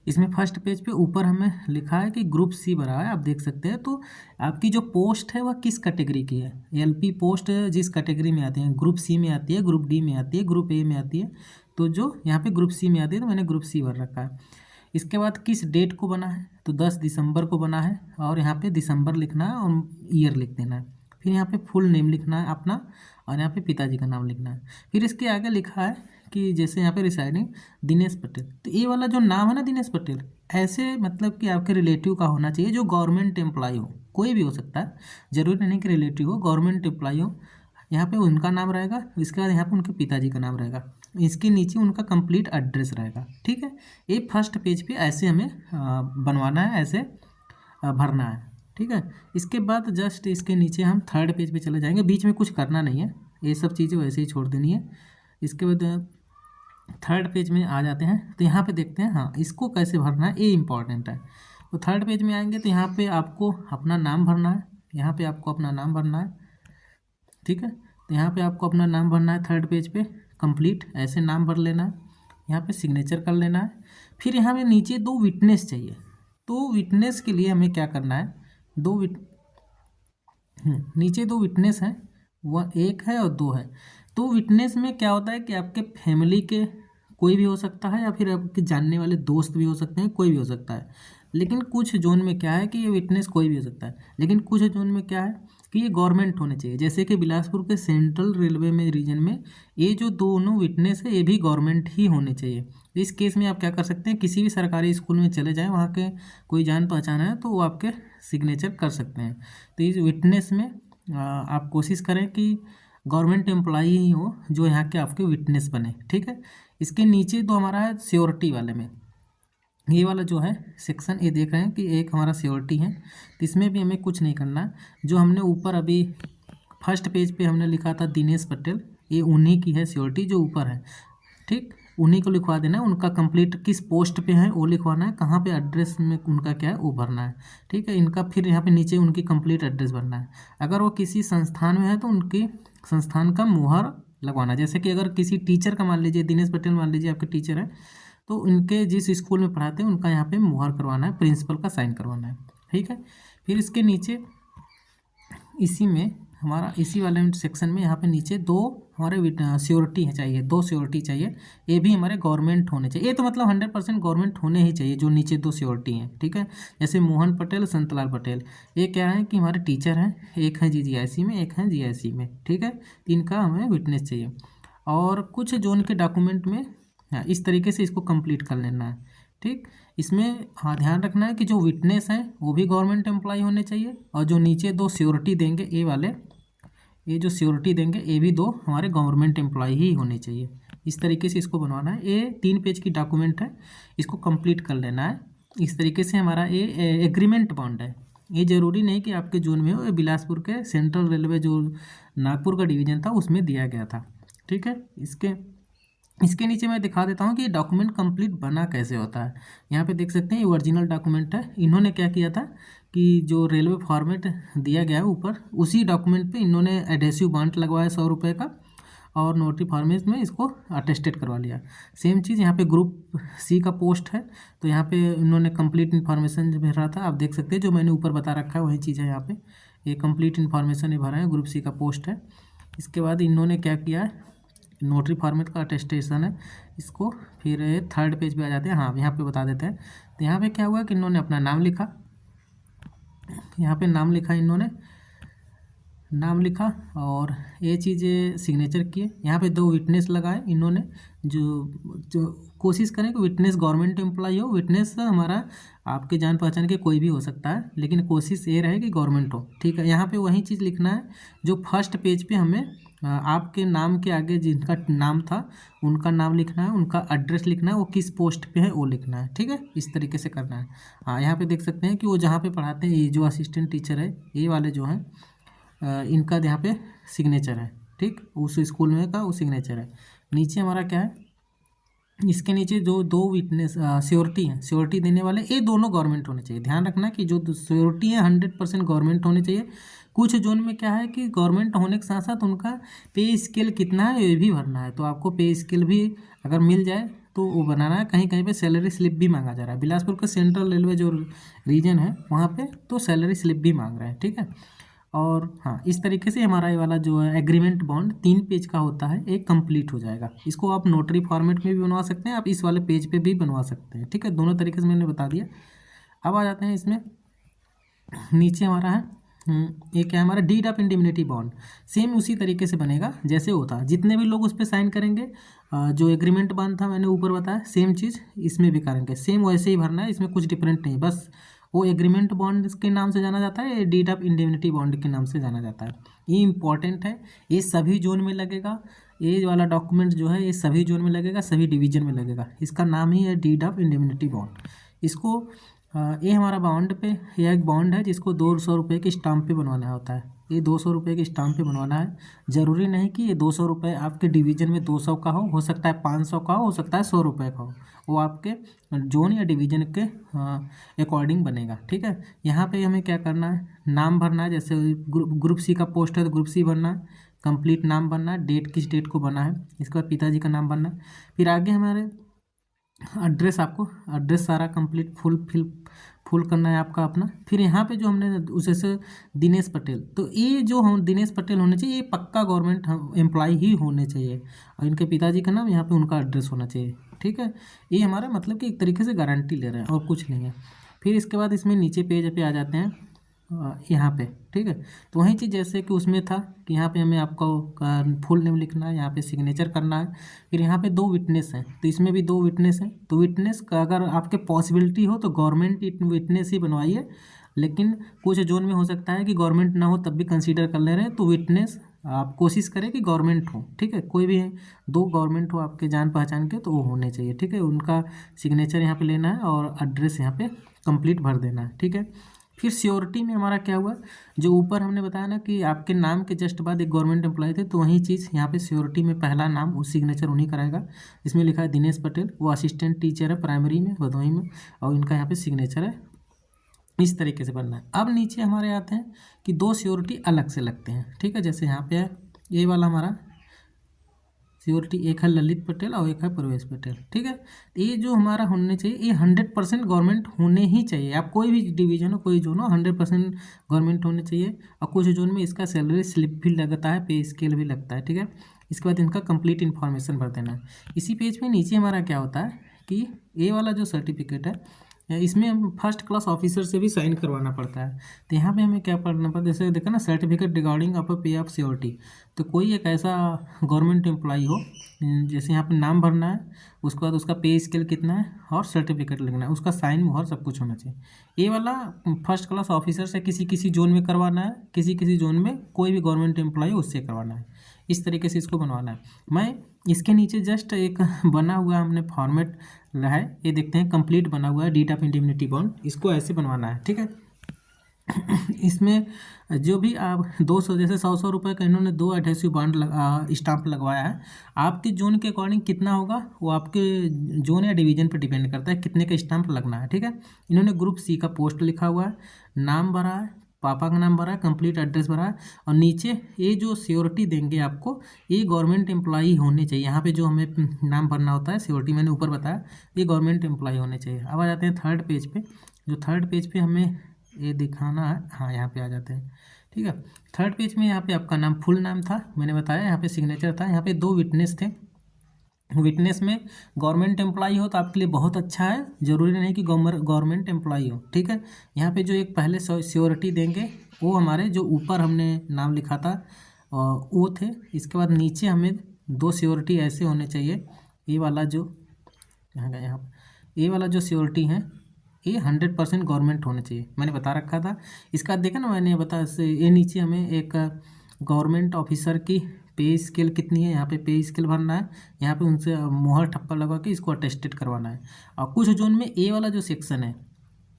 इसमें फर्स्ट पेज पे ऊपर हमें लिखा है कि ग्रुप C भरा है, आप देख सकते हैं। तो आपकी जो पोस्ट है वह किस कैटेगरी की है, LP पोस्ट जिस कैटेगरी में आती है, ग्रुप C में आती है, ग्रुप D में आती है, ग्रुप A में आती है। तो जो यहाँ पे ग्रुप C में आती है तो मैंने ग्रुप C भर रखा है। इसके बाद किस डेट को बना है, तो 10 दिसंबर को बना है, और यहाँ पे दिसंबर लिखना है और ईयर लिख देना है। फिर यहाँ पे फुल नेम लिखना है अपना, और यहाँ पे पिताजी का नाम लिखना है। फिर इसके आगे लिखा है कि जैसे यहाँ पे रिसाइडिंग दिनेश पटेल, तो ये वाला जो नाम है ना दिनेश पटेल, ऐसे मतलब कि आपके रिलेटिव का होना चाहिए, जो गवर्नमेंट एम्प्लॉय हो, कोई भी हो सकता है, जरूरी नहीं कि रिलेटिव हो, गवर्नमेंट एम्प्लॉय हो। यहाँ पे उनका नाम रहेगा, इसके बाद यहाँ पे उनके पिताजी का नाम रहेगा, इसके नीचे उनका कंप्लीट एड्रेस रहेगा। ठीक है। ये फर्स्ट पेज पे ऐसे हमें बनवाना है, ऐसे भरना है। ठीक है। इसके बाद जस्ट इसके नीचे हम थर्ड पेज पे चले जाएंगे, बीच में कुछ करना नहीं है, ये सब चीज़ें वैसे ही छोड़ देनी है। इसके बाद थर्ड पेज में आ जाते हैं, तो यहाँ पे देखते हैं, हाँ, इसको कैसे भरना है, ये इंपॉर्टेंट है। तो थर्ड पेज में आएंगे तो यहाँ पे आपको अपना नाम भरना है, यहाँ पे आपको अपना नाम भरना है। ठीक है। तो यहाँ पे आपको अपना नाम भरना है, थर्ड पेज पे कंप्लीट ऐसे नाम भर लेना है, यहाँ पे सिग्नेचर कर लेना है। फिर यहाँ पे नीचे 2 विटनेस चाहिए, तो विटनेस के लिए हमें क्या करना है, नीचे 2 विटनेस हैं, वह 1 है और 2 है। तो विटनेस में क्या होता है कि आपके फैमिली के कोई भी हो सकता है, या फिर आपके जानने वाले दोस्त भी हो सकते हैं, कोई भी हो सकता है। लेकिन कुछ जोन में क्या है कि ये विटनेस कोई भी हो सकता है, लेकिन कुछ जोन में क्या है कि ये गवर्नमेंट होने चाहिए। जैसे कि बिलासपुर के सेंट्रल रेलवे में रीजन में ये जो दोनों विटनेस है ये भी गवर्नमेंट ही होने चाहिए। इस केस में आप क्या कर सकते हैं, किसी भी सरकारी स्कूल में चले जाएं, वहाँ के कोई जान पहचान है तो वो आपके सिग्नेचर कर सकते हैं। तो इस विटनेस में आप कोशिश करें कि गवर्नमेंट एम्प्लॉई ही हो जो यहाँ के आपके विटनेस बने, ठीक है। इसके नीचे तो हमारा है श्योरिटी वाले में, ये वाला जो है सेक्शन, ये देख रहे हैं कि एक हमारा श्योरिटी है, तो इसमें भी हमें कुछ नहीं करना है। जो हमने ऊपर अभी फर्स्ट पेज पे हमने लिखा था दिनेश पटेल, ये उन्हीं की है श्योरिटी जो ऊपर है, ठीक, उन्हीं को लिखवा देना है। उनका कंप्लीट किस पोस्ट पे है वो लिखवाना है, कहाँ पे एड्रेस में उनका क्या है वो भरना है, ठीक है। इनका फिर यहाँ पे नीचे उनकी कंप्लीट एड्रेस भरना है। अगर वो किसी संस्थान में है तो उनकी संस्थान का मुहर लगवाना। जैसे कि अगर किसी टीचर का मान लीजिए, दिनेश पटेल मान लीजिए आपके टीचर है, तो उनके जिस स्कूल में पढ़ाते हैं उनका यहाँ पे मुहर करवाना है, प्रिंसिपल का साइन करवाना है, ठीक है। फिर इसके नीचे इसी में हमारा इसी वाले सेक्शन में यहाँ पे नीचे दो हमारे श्योरिटी है चाहिए, दो श्योरिटी चाहिए, ये भी हमारे गवर्नमेंट होने चाहिए। ये तो मतलब 100% गवर्नमेंट होने ही चाहिए जो नीचे दो श्योरिटी हैं, ठीक है। जैसे मोहन पटेल, संतलाल पटेल, ये क्या है कि हमारे टीचर हैं, एक हैं जीजीआईसी में, एक हैं जीआईसी में, ठीक है। इनका हमें विटनेस चाहिए। और कुछ जो उनके डॉक्यूमेंट में इस तरीके से इसको कंप्लीट कर लेना है, ठीक। इसमें हाँ ध्यान रखना है कि जो विटनेस हैं वो भी गवर्नमेंट एम्प्लॉय होने चाहिए, और जो नीचे दो श्योरिटी देंगे ये वाले, ये जो श्योरिटी देंगे ये भी दो हमारे गवर्नमेंट एम्प्लॉय ही होने चाहिए। इस तरीके से इसको बनवाना है। ये 3 पेज की डॉक्यूमेंट है, इसको कंप्लीट कर लेना है। इस तरीके से हमारा ये एग्रीमेंट बॉन्ड है। ये ज़रूरी नहीं कि आपके जोन में हो, बिलासपुर के सेंट्रल रेलवे जो नागपुर का डिवीज़न था उसमें दिया गया था, ठीक है। इसके नीचे मैं दिखा देता हूँ कि डॉक्यूमेंट कंप्लीट बना कैसे होता है। यहाँ पे देख सकते हैं ये ओरिजिनल डॉक्यूमेंट है। इन्होंने क्या किया था कि जो रेलवे फॉर्मेट दिया गया है ऊपर, उसी डॉक्यूमेंट पे इन्होंने एडेसिव बांड लगवाया 100 रुपये का, और नोटरी फॉर्मेट में इसको अटेस्टेड करवा लिया। सेम चीज़ यहाँ पे ग्रुप सी का पोस्ट है, तो यहाँ पे इन्होंने कंप्लीट इन्फॉर्मेशन भरा था, आप देख सकते हैं जो मैंने ऊपर बता रखा है वही चीज़ है यहाँ पे। ये कंप्लीट इन्फॉर्मेशन ही भरा है, ग्रुप सी का पोस्ट है। इसके बाद इन्होंने क्या किया है, नोटरी फॉर्मेट का अटेस्टेशन है। इसको फिर 3rd पेज पे आ जाते हैं। हाँ, यहाँ पे बता देते हैं। तो यहाँ पे क्या हुआ कि इन्होंने अपना नाम लिखा, यहाँ पे नाम लिखा, इन्होंने नाम लिखा और ये चीज़ें सिग्नेचर किए। यहाँ पे 2 विटनेस लगाए इन्होंने, जो कोशिश करें कि विटनेस गवर्नमेंट एम्प्लॉय हो। विटनेस हमारा आपके जान पहचान के कोई भी हो सकता है, लेकिन कोशिश ये रहे कि गवर्नमेंट हो, ठीक है। यहाँ पे वही चीज़ लिखना है जो फर्स्ट पेज पे हमें आपके नाम के आगे जिनका नाम था उनका नाम लिखना है, उनका एड्रेस लिखना है, वो किस पोस्ट पे है वो लिखना है, ठीक है। इस तरीके से करना है। हाँ, यहाँ पे देख सकते हैं कि वो जहाँ पे पढ़ाते हैं, ये जो असिस्टेंट टीचर है, ये वाले जो हैं इनका यहाँ पे सिग्नेचर है, ठीक। उस स्कूल में का वो सिग्नेचर है। नीचे हमारा क्या है, इसके नीचे जो 2 विटनेस श्योरिटी हैं, श्योरिटी देने वाले, ये दोनों गवर्नमेंट होने चाहिए। ध्यान रखना कि जो श्योरिटी है 100% गवर्नमेंट होने चाहिए। कुछ जोन में क्या है कि गवर्नमेंट होने के साथ साथ उनका पे स्केल कितना है ये भी भरना है, तो आपको पे स्केल भी अगर मिल जाए तो वो बनाना है। कहीं कहीं पे सैलरी स्लिप भी मांगा जा रहा है। बिलासपुर का सेंट्रल रेलवे जो रीजन है वहाँ पे तो सैलरी स्लिप भी मांग रहे हैं, ठीक है। और हाँ, इस तरीके से हमारा ये वाला जो है एग्रीमेंट बॉन्ड 3 पेज का होता है, एक कंप्लीट हो जाएगा। इसको आप नोटरी फॉर्मेट में भी बनवा सकते हैं, आप इस वाले पेज पे भी बनवा सकते हैं, ठीक है। दोनों तरीके से मैंने बता दिया। अब आ जाते हैं इसमें, नीचे हमारा है ये क्या है, हमारा deed of indemnity bond. Same उसी तरीके से बनेगा जैसे होता, जितने भी लोग उस पर साइन करेंगे, जो एग्रीमेंट बॉन्ड था मैंने ऊपर बताया, सेम चीज़ इसमें भी करेंगे, सेम वैसे ही भरना है, इसमें कुछ डिफरेंट नहीं। बस वो एग्रीमेंट बॉन्ड के नाम से जाना जाता है, डीड ऑफ इंडिमिनिटी बॉन्ड के नाम से जाना जाता है। ये इंपॉर्टेंट है, ये सभी जोन में लगेगा। ये वाला डॉक्यूमेंट जो है ये सभी जोन में लगेगा, सभी डिवीजन में लगेगा। इसका नाम ही है डीड ऑफ इंडिमिनिटी बॉन्ड। इसको ये हमारा बॉन्ड पे, यह एक बॉन्ड है जिसको 200 रुपये के स्टाम्प पे बनवाना होता है। ये 200 रुपये के स्टाम्प पे बनवाना है। ज़रूरी नहीं कि ये 200 रुपये आपके डिवीज़न में 200 का हो सकता है 500 का हो सकता है 100 रुपये का हो, वो आपके जोन या डिवीज़न के अकॉर्डिंग बनेगा, ठीक है। यहाँ पे हमें क्या करना है, नाम भरना है। जैसे ग्रुप सी का पोस्ट है तो ग्रुप सी भरना है, कंप्लीट नाम भरना है, डेट किस डेट को बना है, इसके बाद पिताजी का नाम भरना है। फिर आगे हमारे एड्रेस, आपको एड्रेस सारा कंप्लीट फुल करना है आपका अपना। फिर यहाँ पे जो हमने उसे से दिनेश पटेल, तो ये जो हम दिनेश पटेल होने चाहिए, ये पक्का गवर्नमेंट एम्प्लॉय ही होने चाहिए, और इनके पिताजी का नाम यहाँ पे उनका एड्रेस होना चाहिए, ठीक है। ये हमारा मतलब कि एक तरीके से गारंटी ले रहे हैं और कुछ नहीं है। फिर इसके बाद इसमें नीचे पेज पे आ जाते हैं। यहाँ पे, ठीक है। तो वही चीज़ जैसे कि उसमें था कि यहाँ पे हमें आपको फुल नेम लिखना है, यहाँ पे सिग्नेचर करना है, फिर यहाँ पे 2 विटनेस हैं, तो इसमें भी 2 विटनेस हैं। तो विटनेस का अगर आपके पॉसिबिलिटी हो तो गवर्नमेंट विटनेस ही बनवाइए, लेकिन कुछ जोन में हो सकता है कि गवर्नमेंट ना हो तब भी कंसीडर कर ले रहे हैं, तो विटनेस आप कोशिश करें कि गवर्नमेंट हो, ठीक है। कोई भी 2 गवर्नमेंट हो आपके जान पहचान के तो वो होने चाहिए, ठीक है। उनका सिग्नेचर यहाँ पे लेना है और एड्रेस यहाँ पे कंप्लीट भर देना है, ठीक है। फिर श्योरिटी में हमारा क्या हुआ, जो ऊपर हमने बताया ना कि आपके नाम के जस्ट बाद एक गवर्नमेंट एम्प्लॉय थे, तो वही चीज़ यहाँ पे श्योरिटी में पहला नाम उस सिग्नेचर उन्हीं कराएगा। इसमें लिखा है दिनेश पटेल, वो असिस्टेंट टीचर है प्राइमरी में भदोही में, और इनका यहाँ पे सिग्नेचर है। इस तरीके से बनना है। अब नीचे हमारे आते हैं कि 2 श्योरिटी अलग से लगते हैं, ठीक है। जैसे यहाँ पे है ये वाला हमारा श्योरिटी, एक है ललित पटेल और एक है प्रवेश पटेल, ठीक है। ये जो हमारा होने चाहिए ये 100% गवर्नमेंट होने ही चाहिए। आप कोई भी डिवीजन हो, कोई जोन हो, 100% गवर्नमेंट होने चाहिए। और कुछ जोन में इसका सैलरी स्लिप भी लगता है, पे स्केल भी लगता है, ठीक है। इसके बाद इनका कंप्लीट इन्फॉर्मेशन भर देना है। इसी पेज पे नीचे हमारा क्या होता है कि ये वाला जो सर्टिफिकेट है इसमें हम फर्स्ट क्लास ऑफिसर से भी साइन करवाना पड़ता है। तो यहाँ पे हमें क्या पढ़ना पड़ता है, जैसे देखो ना सर्टिफिकेट रिगार्डिंग अपर पे ऑफ श्योरिटी, तो कोई एक ऐसा गवर्नमेंट एम्प्लॉई हो, जैसे यहाँ पे नाम भरना है, उसके बाद उसका पे स्केल कितना है और सर्टिफिकेट लिखना है, उसका साइन मोहर सब कुछ होना चाहिए। ये वाला फर्स्ट क्लास ऑफिसर से किसी किसी जोन में करवाना है, किसी किसी जोन में कोई भी गवर्नमेंट एम्प्लॉई उससे करवाना है। इस तरीके से इसको बनवाना है। मैं इसके नीचे जस्ट एक बना हुआ हमने फॉर्मेट है, ये देखते हैं कंप्लीट बना हुआ है डीड ऑफ इंडिमनिटी बॉन्ड, इसको ऐसे बनवाना है, ठीक है। इसमें जो भी आप 200 जैसे 100 रुपये का इन्होंने 2 एडहेसिव बॉन्ड स्टाम्प लगवाया है, आपके जोन के अकॉर्डिंग कितना होगा वो आपके जोन या डिवीजन पर डिपेंड करता है कितने का स्टाम्प लगना है, ठीक है। इन्होंने ग्रुप सी का पोस्ट लिखा हुआ है, नाम भरा है, पापा का नाम भरा है, कंप्लीट एड्रेस भरा है, और नीचे ये जो श्योरिटी देंगे आपको ये गवर्नमेंट एम्प्लॉई होने चाहिए। यहाँ पे जो हमें नाम भरना होता है श्योरिटी मैंने ऊपर बताया, ये गवर्नमेंट एम्प्लॉई होने चाहिए। अब आ जाते हैं थर्ड पेज पे, जो थर्ड पेज पे हमें ये दिखाना है, हाँ यहाँ पे आ जाते हैं, ठीक है। थर्ड पेज में यहाँ पे आपका नाम फुल नाम था मैंने बताया, यहाँ पे सिग्नेचर था, यहाँ पे 2 विटनेस थे। विटनेस में गवर्नमेंट एम्प्लॉई हो तो आपके लिए बहुत अच्छा है, ज़रूरी नहीं कि गवर्नमेंट एम्प्लॉई हो, ठीक है। यहाँ पे जो एक पहले श्योरिटी देंगे वो हमारे जो ऊपर हमने नाम लिखा था वो थे। इसके बाद नीचे हमें 2 श्योरिटी ऐसे होने चाहिए, ये वाला जो यहाँ ये वाला जो श्योरिटी है ये 100% गवर्नमेंट होने चाहिए, मैंने बता रखा था। इसका देखा ना मैंने ये नीचे हमें एक गवर्नमेंट ऑफिसर की पे स्केल कितनी है, यहाँ पे पे स्केल भरना है, यहाँ पे उनसे मुहर ठप्पा लगा के इसको अटेस्टेड करवाना है। और कुछ जोन में ए वाला जो सेक्शन है,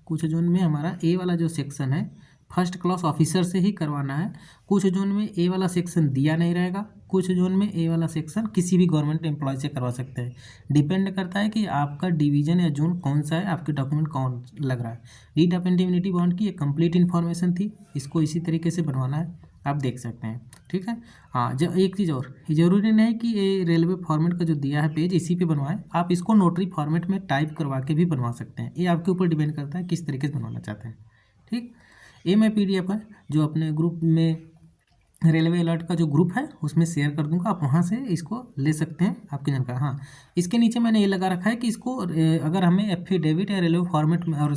कुछ जोन में हमारा ए वाला जो सेक्शन है फर्स्ट क्लास ऑफिसर से ही करवाना है। कुछ जोन में ए वाला सेक्शन दिया नहीं रहेगा, कुछ जोन में ए वाला सेक्शन किसी भी गवर्नमेंट एम्प्लॉय से करवा सकते हैं। डिपेंड करता है कि आपका डिवीजन या जोन कौन सा है, आपके डॉक्यूमेंट कौन लग रहा है। डीड ऑफ इंडिमनिटी बॉन्ड की एक कंप्लीट इन्फॉर्मेशन थी, इसको इसी तरीके से बनवाना है, आप देख सकते हैं, ठीक है। हाँ, जो एक चीज़ और, ज़रूरी नहीं कि ये रेलवे फॉर्मेट का जो दिया है पेज इसी पे बनवाएं, आप इसको नोटरी फॉर्मेट में टाइप करवा के भी बनवा सकते हैं। ये आपके ऊपर डिपेंड करता है किस तरीके से बनवाना चाहते हैं, ठीक। ये मैं PDF है जो अपने ग्रुप में रेलवे अलर्ट का जो ग्रुप है उसमें शेयर कर दूंगा, आप वहाँ से इसको ले सकते हैं आपकी जानकारी। हाँ, इसके नीचे मैंने ये लगा रखा है कि इसको अगर हमें एफिडेविट या रेलवे फॉर्मेट में और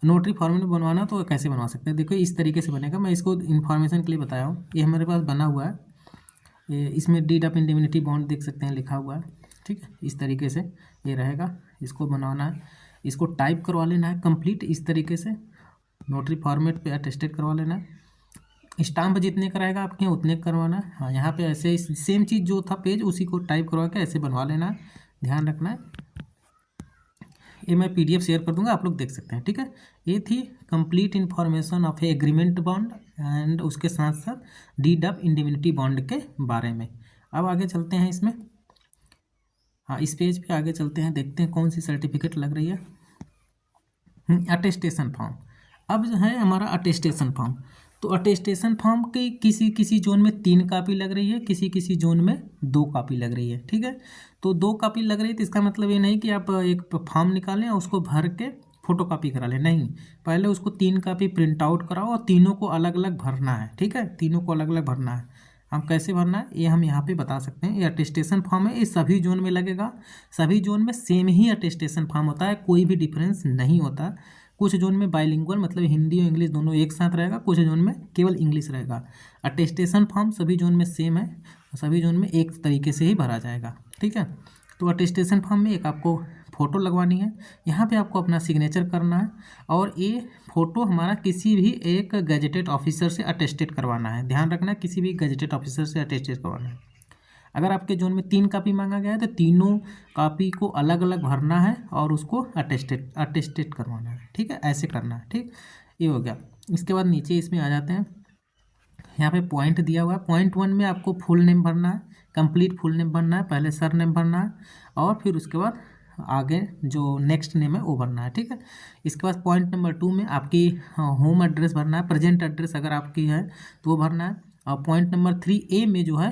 नोटरी फॉर्मेट में बनवाना तो कैसे बनवा सकते हैं। देखो इस तरीके से बनेगा, मैं इसको इन्फॉर्मेशन के लिए बताया हूँ। ये हमारे पास बना हुआ है, इसमें डीड ऑफ इंडिमनिटी बॉन्ड देख सकते हैं लिखा हुआ है, ठीक है। इस तरीके से ये रहेगा, इसको बनवाना है, इसको टाइप करवा लेना है कंप्लीट इस तरीके से, नोटरी फॉर्मेट पे अटेस्टेड करवा लेना है। स्टाम्प जितने का रहेगा आपके यहाँ उतने करवाना है। हाँ, यहाँ पे ऐसे सेम चीज़ जो था पेज उसी को टाइप करवा के ऐसे बनवा लेना है, ध्यान रखना है। ये मैं PDF शेयर कर दूंगा, आप लोग देख सकते हैं, ठीक है। ये थी complete information of agreement bond and उसके साथ साथ डीड ऑफ इंडिमनिटी बॉन्ड के बारे में। अब आगे चलते हैं इसमें, हाँ इस पेज पे आगे चलते हैं, देखते हैं कौन सी सर्टिफिकेट लग रही है। अटेस्टेशन फॉर्म, अब जो है हमारा अटेस्टेशन फॉर्म, तो अटेस्टेशन फॉर्म की किसी किसी जोन में 3 कापी लग रही है, किसी किसी जोन में 2 कापी लग रही है, ठीक है। तो 2 कापी लग रही है तो इसका मतलब ये नहीं कि आप एक फॉर्म निकालें और उसको भर के फ़ोटो कापी करा लें, नहीं, पहले उसको 3 कापी प्रिंट आउट कराओ और तीनों को अलग अलग भरना है, ठीक है। तीनों को अलग अलग भरना है। हम कैसे भरना है ये हम यहाँ पे बता सकते हैं। ये अटेस्टेशन फॉर्म है, ये सभी जोन में लगेगा, सभी जोन में सेम ही अटेस्टेशन फॉर्म होता है, कोई भी डिफरेंस नहीं होता। कुछ जोन में बाइलिंगुअल मतलब हिंदी और इंग्लिश दोनों एक साथ रहेगा, कुछ जोन में केवल इंग्लिश रहेगा। अटेस्टेशन फॉर्म सभी जोन में सेम है, सभी जोन में एक तरीके से ही भरा जाएगा, ठीक है। तो अटेस्टेशन फॉर्म में एक आपको फ़ोटो लगवानी है, यहाँ पे आपको अपना सिग्नेचर करना है, और ये फ़ोटो हमारा किसी भी एक गैजेटेड ऑफिसर से अटेस्टेड करवाना है। ध्यान रखना, किसी भी गैजेटेड ऑफिसर से अटेस्टेड करवाना है। अगर आपके जोन में 3 कापी मांगा गया है तो तीनों कापी को अलग अलग भरना है और उसको अटेस्टेड करवाना है, ठीक है, ऐसे करना है, ठीक। ये हो गया। इसके बाद नीचे इसमें आ जाते हैं, यहाँ पे पॉइंट दिया हुआ है। पॉइंट 1 में आपको फुल नेम भरना है, कंप्लीट फुल नेम भरना है, पहले सर नेम भरना है और फिर उसके बाद आगे जो नेक्स्ट नेम है वो भरना है, ठीक है। इसके बाद पॉइंट नंबर 2 में आपकी होम एड्रेस भरना है, प्रेजेंट एड्रेस अगर आपकी है तो वो भरना है। और पॉइंट नंबर 3A में जो है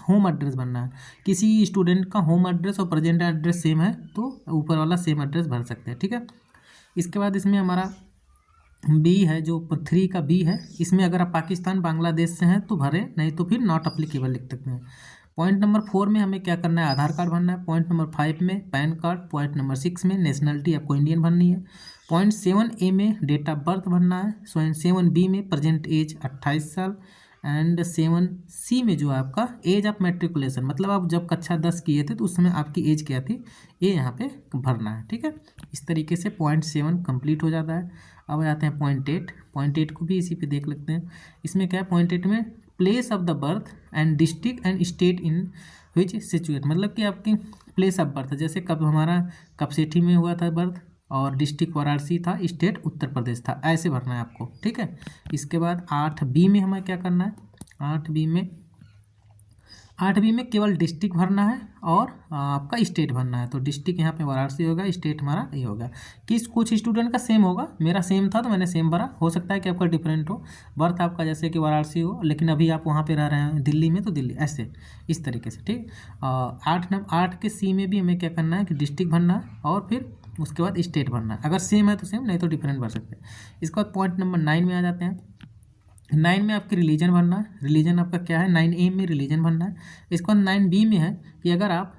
होम एड्रेस भरना है। किसी स्टूडेंट का होम एड्रेस और प्रेजेंट एड्रेस सेम है तो ऊपर वाला सेम एड्रेस भर सकते हैं, ठीक है। इसके बाद इसमें हमारा बी है, जो 3 का बी है, इसमें अगर आप पाकिस्तान बांग्लादेश से हैं तो भरें, नहीं तो फिर नॉट अप्लीकेबल लिख सकते हैं। पॉइंट नंबर 4 में हमें क्या करना है, आधार कार्ड भरना है। पॉइंट नंबर 5 में पैन कार्ड। पॉइंट नंबर 6 में नेशनलिटी आपको इंडियन भरनी है। पॉइंट 7A में डेट ऑफ बर्थ भरना है। 7B में प्रेजेंट एज 28 साल। एंड 7C में जो है आपका एज ऑफ मेट्रिकुलेशन, मतलब आप जब कक्षा 10 किए थे तो उस समय आपकी एज क्या थी, ये यहाँ पे भरना है, ठीक है। इस तरीके से पॉइंट 7 कंप्लीट हो जाता है। अब आते हैं पॉइंट 8। पॉइंट 8 को भी इसी पे देख लेते हैं। इसमें क्या है, पॉइंट 8 में place of the birth and district and state in which situate, मतलब कि आपकी प्लेस ऑफ बर्थ, जैसे कब हमारा कपसेठी में हुआ था बर्थ, और डिस्ट्रिक्ट वाराणसी था, स्टेट उत्तर प्रदेश था, ऐसे भरना है आपको, ठीक है। इसके बाद 8B में हमें क्या करना है, 8B में केवल डिस्ट्रिक्ट भरना है और आपका स्टेट भरना है। तो डिस्ट्रिक्ट यहाँ पे वाराणसी होगा, स्टेट हमारा ये होगा। कुछ स्टूडेंट का सेम होगा, मेरा सेम था तो मैंने सेम भरा, हो सकता है कि आपका डिफरेंट हो, बर्थ आपका जैसे कि वाराणसी हो लेकिन अभी आप वहाँ पे रह रहे हैं दिल्ली में तो दिल्ली, ऐसे इस तरीके से, ठीक। 8 के C में भी हमें क्या करना है कि डिस्ट्रिक्ट भरना है और फिर उसके बाद स्टेट भरना है। अगर सेम है तो सेम, नहीं तो डिफरेंट भर सकते हैं। इसके बाद पॉइंट नंबर 9 में आ जाते हैं। 9 में आपकी रिलीजन भरना है। रिलीजन आपका क्या है, 9A में रिलीजन भरना है। इसके बाद 9B में है कि अगर आप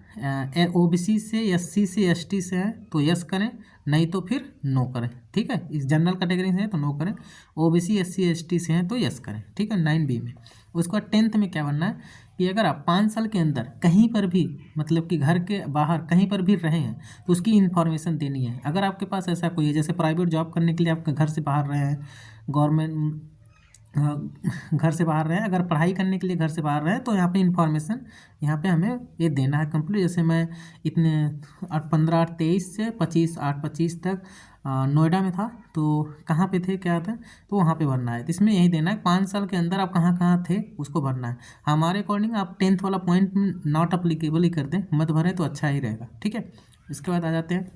OBC से, SC से, ST से हैं तो यस करें, नहीं तो फिर नो करें, ठीक है। इस जनरल कैटेगरी से हैं तो नो करें, OBC SC ST से हैं तो यस करें, ठीक है, 9B में। उसके बाद 10th में क्या बनना है कि अगर आप 5 साल के अंदर कहीं पर भी, मतलब कि घर के बाहर कहीं पर भी रहे हैं तो उसकी इन्फॉर्मेशन देनी है। अगर आपके पास ऐसा कोई है, जैसे प्राइवेट जॉब करने के लिए आप घर से बाहर रहे हैं, गवर्नमेंट घर से बाहर रहे हैं, अगर पढ़ाई करने के लिए घर से बाहर रहे हैं तो यहाँ पे इन्फॉर्मेशन यहाँ पे हमें ये देना है कंप्लीट। जैसे मैं इतने 15/8/23 से 25/8/25 तक नोएडा में था, तो कहाँ पे थे, क्या थे, तो वहाँ पे भरना है। तो इसमें यही देना है 5 साल के अंदर आप कहाँ कहाँ थे उसको भरना है। हमारे अकॉर्डिंग आप 10th वाला पॉइंट नॉट अप्लीकेबल ही कर दें, मत भरें तो अच्छा ही रहेगा, ठीक है। इसके बाद आ जाते हैं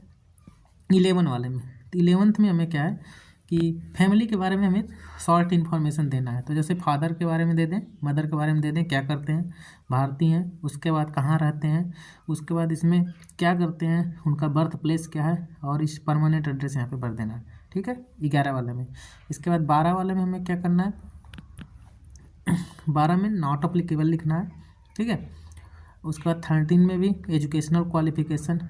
11 वाले में। तो 11th में हमें क्या है कि फैमिली के बारे में हमें शॉर्ट इन्फॉर्मेशन देना है। तो जैसे फादर के बारे में दे दें, मदर के बारे में दे दें, क्या करते हैं, भारतीय हैं, उसके बाद कहाँ रहते हैं, उसके बाद इसमें क्या करते हैं, उनका बर्थ प्लेस क्या है, और इस परमानेंट एड्रेस यहाँ पे भर देना है, ठीक है, 11 वाले में। इसके बाद 12 वाले में हमें क्या करना है, 12 में नॉट अप्लीकेबल लिखना है, ठीक है। उसके बाद 13 में भी एजुकेशनल क्वालिफिकेशन।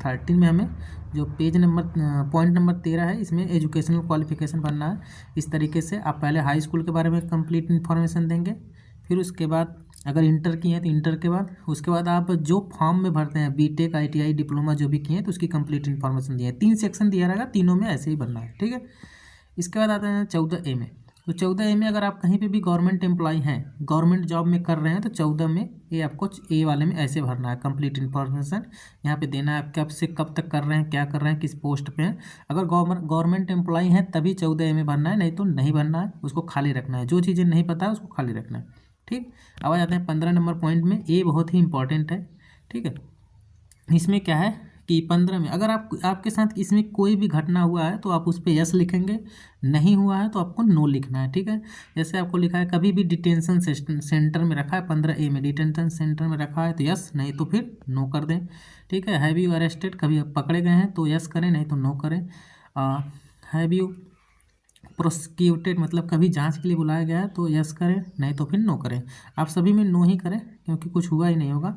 13 में हमें जो पेज नंबर पॉइंट नंबर 13 है, इसमें एजुकेशनल क्वालिफिकेशन बनना है। इस तरीके से आप पहले हाई स्कूल के बारे में कंप्लीट इन्फॉर्मेशन देंगे, फिर उसके बाद अगर इंटर किए हैं तो इंटर के बाद, उसके बाद आप जो फॉर्म में भरते हैं BTech ITI डिप्लोमा जो भी किए हैं तो उसकी कंप्लीट इन्फॉर्मेशन दिए हैं। 3 सेक्शन दिया रहेगा, तीनों में ऐसे ही भरना है, ठीक है। इसके बाद आते हैं 14A में। तो 14A में अगर आप कहीं पे भी गवर्नमेंट एम्प्लॉय हैं, गवर्नमेंट जॉब में कर रहे हैं, तो 14 में ये आपको A वाले में ऐसे भरना है, कंप्लीट इन्फॉर्मेशन यहाँ पे देना है, कब से कब तक कर रहे हैं, क्या कर रहे हैं, किस पोस्ट पे हैं। अगर गवर्नमेंट एम्प्लॉय हैं तभी 14A में भरना है, नहीं तो नहीं भरना है, उसको खाली रखना है। जो चीज़ें नहीं पता है उसको खाली रखना है, ठीक। अब आ जाते हैं 15 नंबर पॉइंट में। ये बहुत ही इंपॉर्टेंट है, ठीक है। इसमें क्या है कि 15 में अगर आपके साथ इसमें कोई भी घटना हुआ है तो आप उस पर यस लिखेंगे, नहीं हुआ है तो आपको नो लिखना है, ठीक है। जैसे आपको लिखा है कभी भी डिटेंशन सेंटर में रखा है, 15A में डिटेंशन सेंटर में रखा है तो यस, नहीं तो फिर नो कर दें, ठीक है। हैव यू अरेस्टेड, कभी आप पकड़े गए हैं तो यस करें, नहीं तो नो करें। हैव यू प्रोसिक्यूटेड, मतलब कभी जांच के लिए बुलाया गया है तो यस करें, नहीं तो फिर नो करें। आप सभी में नो ही करें क्योंकि कुछ हुआ ही नहीं होगा,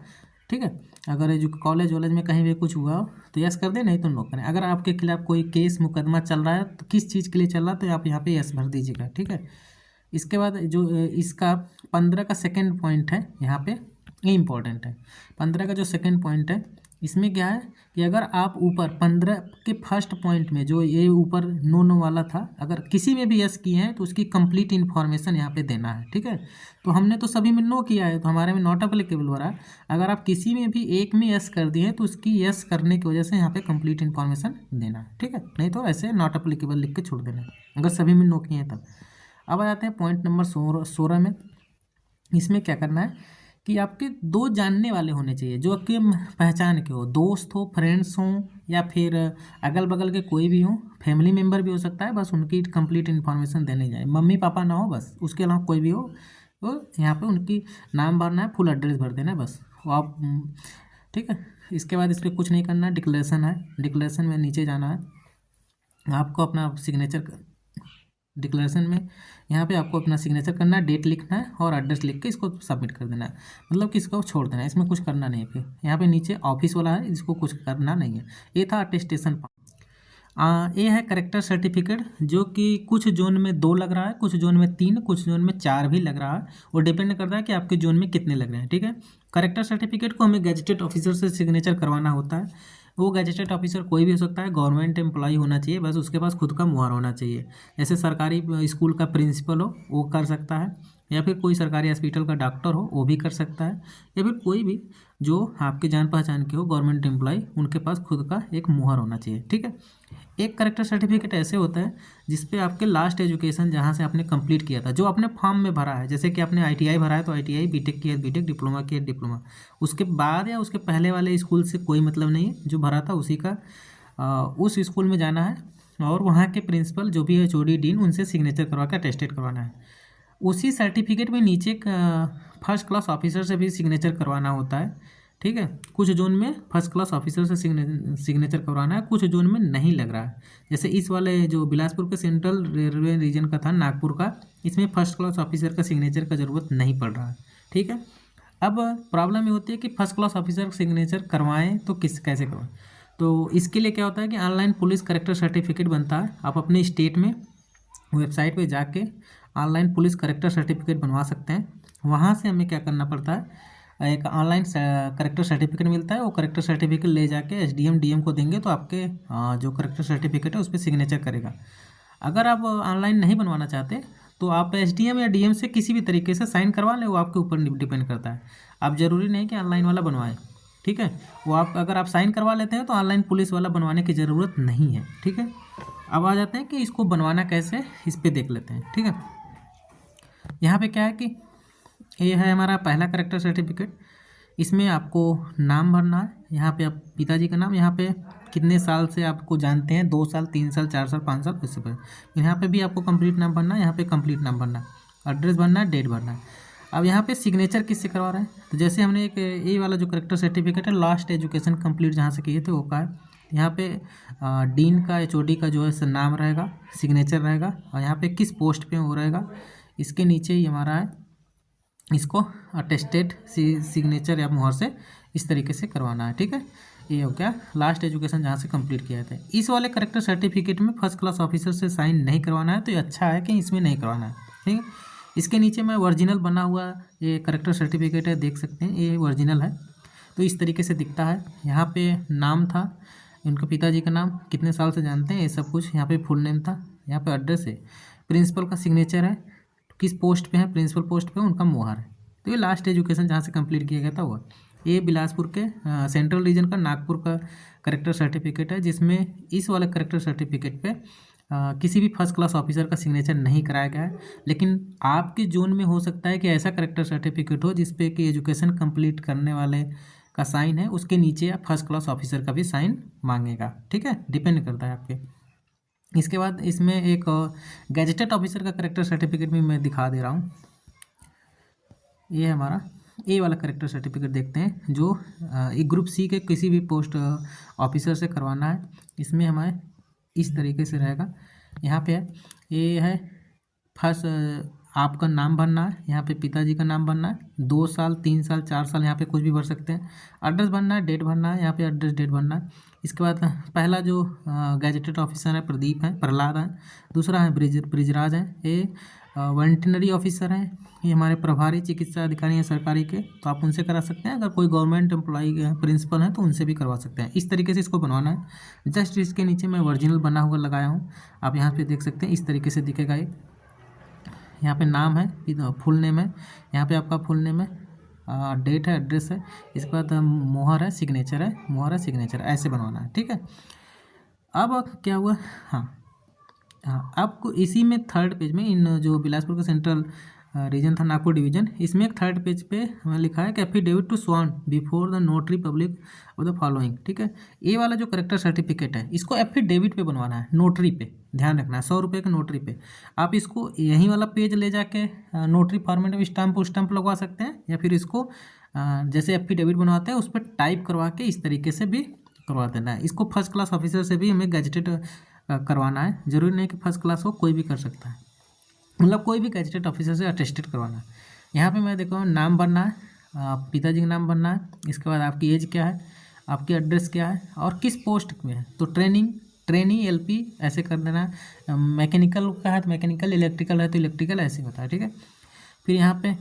ठीक है। अगर जो कॉलेज वॉलेज में कहीं भी कुछ हुआ हो तो यस कर दें, नहीं तो नो करें। अगर आपके खिलाफ कोई केस मुकदमा चल रहा है तो किस चीज़ के लिए चल रहा है तो आप यहाँ पे यस भर दीजिएगा, ठीक है। इसके बाद जो इसका 15 का सेकेंड पॉइंट है यहाँ पे, ये इंपॉर्टेंट है। 15 का जो सेकेंड पॉइंट है इसमें क्या है कि अगर आप ऊपर 15 के फर्स्ट पॉइंट में जो ये ऊपर नो वाला था, अगर किसी में भी यस किए हैं तो उसकी कंप्लीट इन्फॉर्मेशन यहाँ पे देना है, ठीक है। तो हमने तो सभी में नो किया है तो हमारे में नॉट अप्लीकेबल हो रहा है। अगर आप किसी में भी एक में यस कर दिए तो उसकी यस करने की वजह से यहाँ पे कंप्लीट इन्फॉर्मेशन देना है, ठीक है। नहीं तो ऐसे नॉट अप्लीकेबल लिख के छोड़ देना है अगर सभी में नो किए हैं तब। अब आ जाते हैं पॉइंट नंबर 16 में। इसमें क्या करना है कि आपके दो जानने वाले होने चाहिए जो आपके पहचान के हो, दोस्त हो, फ्रेंड्स हों, या फिर अगल बगल के कोई भी हो, फैमिली मेम्बर भी हो सकता है, बस उनकी कंप्लीट इन्फॉर्मेशन देने जाए। मम्मी पापा ना हो बस, उसके अलावा कोई भी हो तो यहाँ पे उनकी नाम भरना है, फुल एड्रेस भर देना है बस वो आप, ठीक है। इसके बाद इस पर कुछ नहीं करना है। डिक्लेरेशन है, डिक्लेरेशन में नीचे जाना है, आपको अपना सिग्नेचर, डिक्लेरेशन में यहाँ पे आपको अपना सिग्नेचर करना है, डेट लिखना है और एड्रेस लिख के इसको सबमिट कर देना है, मतलब कि इसको छोड़ देना है, इसमें कुछ करना नहीं है। फिर यहाँ पे नीचे ऑफिस वाला है, इसको कुछ करना नहीं है। ये था अटेस्टेशन। ये है करेक्टर सर्टिफिकेट जो कि कुछ जोन में 2 लग रहा है, कुछ जोन में 3, कुछ जोन में 4 भी लग रहा है। वो डिपेंड करता है कि आपके जोन में कितने लग रहे हैं, ठीक है। करेक्टर सर्टिफिकेट को हमें गैजेटेड ऑफिसर से सिग्नेचर करवाना होता है। वो गैजेटेड ऑफिसर कोई भी हो सकता है, गवर्नमेंट एम्प्लॉय होना चाहिए, बस उसके पास खुद का मुहर होना चाहिए। जैसे सरकारी स्कूल का प्रिंसिपल हो वो कर सकता है, या फिर कोई सरकारी हॉस्पिटल का डॉक्टर हो वो भी कर सकता है, या फिर कोई भी जो आपके जान पहचान के हो गवर्नमेंट एम्प्लॉय, उनके पास खुद का एक मुहर होना चाहिए, ठीक है। एक करेक्टर सर्टिफिकेट ऐसे होता है जिसपे आपके लास्ट एजुकेशन जहाँ से आपने कंप्लीट किया था, जो आपने फॉर्म में भरा है, जैसे कि आपने आईटीआई भरा है तो आईटीआई, बीटेक किया बीटेक, डिप्लोमा किया डिप्लोमा, उसके बाद या उसके पहले वाले स्कूल से कोई मतलब नहीं है, जो भरा था उसी का उस स्कूल में जाना है और वहाँ के प्रिंसिपल जो भी है, एचओडी, डीन, उनसे सिग्नेचर करवा के अटेस्टेड करवाना है। उसी सर्टिफिकेट में नीचे फर्स्ट क्लास ऑफिसर से भी सिग्नेचर करवाना होता है, ठीक है। कुछ जोन में फर्स्ट क्लास ऑफिसर से सिग्नेचर करवाना है, कुछ जोन में नहीं लग रहा है। जैसे इस वाले जो बिलासपुर के सेंट्रल रेलवे रीजन का था, नागपुर का, इसमें फर्स्ट क्लास ऑफिसर का सिग्नेचर का ज़रूरत नहीं पड़ रहा है, ठीक है। अब प्रॉब्लम ये होती है कि फर्स्ट क्लास ऑफिसर सिग्नेचर करवाएं तो कैसे करवाएं। तो इसके लिए क्या होता है कि ऑनलाइन पुलिस करेक्टर सर्टिफिकेट बनता है। आप अपने स्टेट में वेबसाइट पे जाके ऑनलाइन पुलिस करेक्टर सर्टिफिकेट बनवा सकते हैं। वहाँ से हमें क्या करना पड़ता है, एक ऑनलाइन करेक्टर सर्टिफिकेट मिलता है, वो करेक्टर सर्टिफिकेट ले जाके एसडीएम डीएम को देंगे तो आपके जो करेक्टर सर्टिफिकेट है उस पर सिग्नेचर करेगा। अगर आप ऑनलाइन नहीं बनवाना चाहते तो आप एसडीएम या डीएम से किसी भी तरीके से साइन करवा लें, वो आपके ऊपर डिपेंड करता है। आप ज़रूरी नहीं कि ऑनलाइन वाला बनवाएं, ठीक है। वो आप अगर आप साइन करवा लेते हैं तो ऑनलाइन पुलिस वाला बनवाने की ज़रूरत नहीं है, ठीक है। अब आ जाते हैं कि इसको बनवाना कैसे, इस पर देख लेते हैं, ठीक है। यहाँ पे क्या है कि ये है हमारा पहला करेक्टर सर्टिफिकेट। इसमें आपको नाम भरना है, यहाँ पे आप पिताजी का नाम, यहाँ पे कितने साल से आपको जानते हैं, 2 साल 3 साल 4 साल 5 साल, इससे पर यहाँ पे भी आपको कंप्लीट नाम भरना है, यहाँ पे कंप्लीट नाम भरना है, एड्रेस भरना है, डेट भरना है। अब यहाँ पे सिग्नेचर किससे करवा रहे हैं, तो जैसे हमने एक ये वाला जो करेक्टर सर्टिफिकेट है, लास्ट एजुकेशन कंप्लीट जहाँ से किए थे वो का है। यहाँ पे डीन का, एचओडी का जो है नाम रहेगा, सिग्नेचर रहेगा, और यहाँ पे किस पोस्ट पे वो रहेगा। इसके नीचे ही हमारा है, इसको अटेस्टेड सिग्नेचर या मुहर से इस तरीके से करवाना है, ठीक है। ये हो गया लास्ट एजुकेशन जहाँ से कंप्लीट किया था। इस वाले करेक्टर सर्टिफिकेट में फर्स्ट क्लास ऑफिसर से साइन नहीं करवाना है, तो ये अच्छा है कि इसमें नहीं करवाना है, ठीक है। इसके नीचे में ओरिजिनल बना हुआ ये करेक्टर सर्टिफिकेट है, देख सकते हैं ये ओरिजिनल है। तो इस तरीके से दिखता है। यहाँ पे नाम था, उनके पिताजी का नाम, कितने साल से जानते हैं, ये सब कुछ। यहाँ पे फुल नेम था, यहाँ पे एड्रेस है, प्रिंसिपल का सिग्नेचर है, किस पोस्ट पे है, प्रिंसिपल पोस्ट पे, उनका मुहर है। तो ये लास्ट एजुकेशन जहाँ से कंप्लीट किया गया था वो। ये बिलासपुर के सेंट्रल रीजन का नागपुर का करेक्टर सर्टिफिकेट है, जिसमें इस वाले करेक्टर सर्टिफिकेट पे किसी भी फर्स्ट क्लास ऑफिसर का सिग्नेचर नहीं कराया गया है। लेकिन आपके जोन में हो सकता है कि ऐसा करेक्टर सर्टिफिकेट हो जिसपे कि एजुकेशन कंप्लीट करने वाले का साइन है, उसके नीचे आप फर्स्ट क्लास ऑफिसर का भी साइन मांगेगा, ठीक है, डिपेंड करता है आपके। इसके बाद इसमें एक गैजेटेड ऑफिसर का करेक्टर सर्टिफिकेट भी मैं दिखा दे रहा हूँ। ये हमारा ए वाला करेक्टर सर्टिफिकेट देखते हैं, जो एक ग्रुप सी के किसी भी पोस्ट ऑफिसर से करवाना है। इसमें हमें इस तरीके से रहेगा, यहाँ पे है, ये है फर्स्ट आपका नाम भरना है, यहाँ पे पिताजी का नाम भरना है, 2 साल 3 साल 4 साल यहाँ पे कुछ भी भर सकते हैं। एड्रेस भरना है, डेट भरना है, यहाँ पे एड्रेस डेट भरना है। इसके बाद पहला जो गैजेटेड ऑफिसर है प्रदीप है, प्रहलाद है। दूसरा है ब्रिजराज है। ये वेटरनरी ऑफिसर हैं, ये हमारे प्रभारी चिकित्सा अधिकारी हैं सरकारी के, तो आप उनसे करा सकते हैं। अगर कोई गवर्नमेंट एम्प्लॉई प्रिंसिपल है तो उनसे भी करवा सकते हैं। इस तरीके से इसको बनवाना है। जस्ट इसके नीचे मैं ओरिजिनल बना हुआ लगाया हूँ, आप यहाँ पे देख सकते हैं। इस तरीके से दिखेगा ये। यहाँ पे नाम है, फुल नेम है, यहाँ पे आपका फुल नेम है, डेट है, एड्रेस है, इसके बाद मोहर है, सिग्नेचर है, मोहर है, सिग्नेचर, ऐसे बनवाना है। ठीक है। अब क्या हुआ, हाँ आपको इसी में थर्ड पेज में, इन जो बिलासपुर का सेंट्रल रीजन था नागपुर डिवीजन, इसमें एक थर्ड पेज पे हमें लिखा है कि affidavit to sworn before the notary public of the following. ठीक है। ये वाला जो करेक्टर सर्टिफिकेट है इसको एफिडेविट पे बनवाना है, नोटरी पे, ध्यान रखना है, 100 रुपये के नोटरी पे। आप इसको यहीं वाला पेज ले जाके नोटरी फॉर्मेट में स्टैम्प लगवा सकते हैं, या फिर इसको जैसे एफिडेविट बनवाते हैं उस पर टाइप करवा के इस तरीके से भी करवा देना है। इसको फर्स्ट क्लास ऑफिसर से भी हमें गैजेटेड करवाना है, जरूरी नहीं कि फर्स्ट क्लास हो, कोई भी कर सकता है, मतलब कोई भी गैजेटेड ऑफिसर से अटेस्टेड करवाना है। यहाँ पे मैं देखो नाम भरना है, पिताजी का नाम भरना है, इसके बाद आपकी एज क्या है, आपकी एड्रेस क्या है और किस पोस्ट में है, तो ट्रेनी एलपी ऐसे कर देना है। मैकेनिकल का है तो मैकेनिकल, इलेक्ट्रिकल है तो इलेक्ट्रिकल, ऐसे होता है। ठीक है। फिर यहाँ पे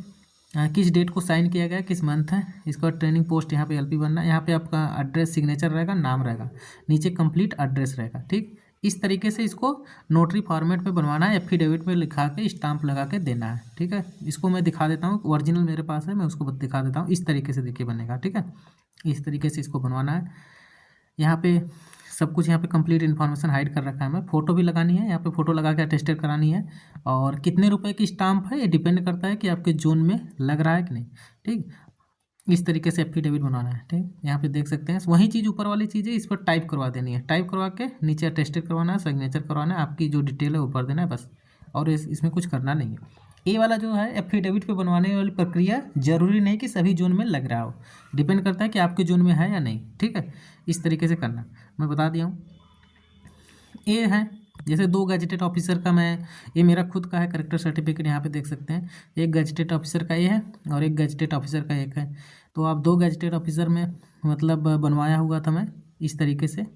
किस डेट को साइन किया गया, किस मंथ है, इसका ट्रेनिंग पोस्ट यहाँ पे एलपी बनना है। यहाँ पे आपका एड्रेस सिग्नेचर रहेगा, नाम रहेगा, नीचे कंप्लीट एड्रेस रहेगा। ठीक, इस तरीके से इसको नोटरी फॉर्मेट में बनवाना है, एफिडेविट में लिखा के स्टाम्प लगा के देना है। ठीक है। इसको मैं दिखा देता हूँ, ओरिजिनल मेरे पास है, मैं उसको दिखा देता हूँ। इस तरीके से देखिए बनेगा। ठीक है। इस तरीके से इसको बनवाना है। यहाँ पे सब कुछ यहाँ पे कंप्लीट इन्फॉर्मेशन हाइड कर रखा है। मैं फ़ोटो भी लगानी है, यहाँ पे फ़ोटो लगा के अटेस्टेड करानी है। और कितने रुपए की स्टाम्प है ये डिपेंड करता है कि आपके जोन में लग रहा है कि नहीं। ठीक, इस तरीके से एफिडेविट बनवाना है। ठीक, यहाँ पे देख सकते हैं वही चीज़, ऊपर वाली चीज़ है, इस पर टाइप करवा देनी है, टाइप करवा के नीचे अटेस्टेड करवाना है, सिग्नेचर करवाना है, आपकी जो डिटेल है ऊपर देना है बस, और इसमें कुछ करना नहीं है। ये वाला जो है एफिडेविट पे बनवाने वाली प्रक्रिया जरूरी नहीं कि सभी जोन में लग रहा हो, डिपेंड करता है कि आपके जोन में है या नहीं। ठीक है। इस तरीके से करना मैं बता दिया हूँ। ये है जैसे 2 गैजेटेड ऑफिसर का, मैं ये मेरा खुद का है करेक्टर सर्टिफिकेट, यहाँ पे देख सकते हैं। एक गैजेटेड ऑफिसर का ये है और एक गैजेटेड ऑफिसर का एक है। तो आप 2 गैजेटेड ऑफिसर में मतलब बनवाया हुआ था मैं इस तरीके से।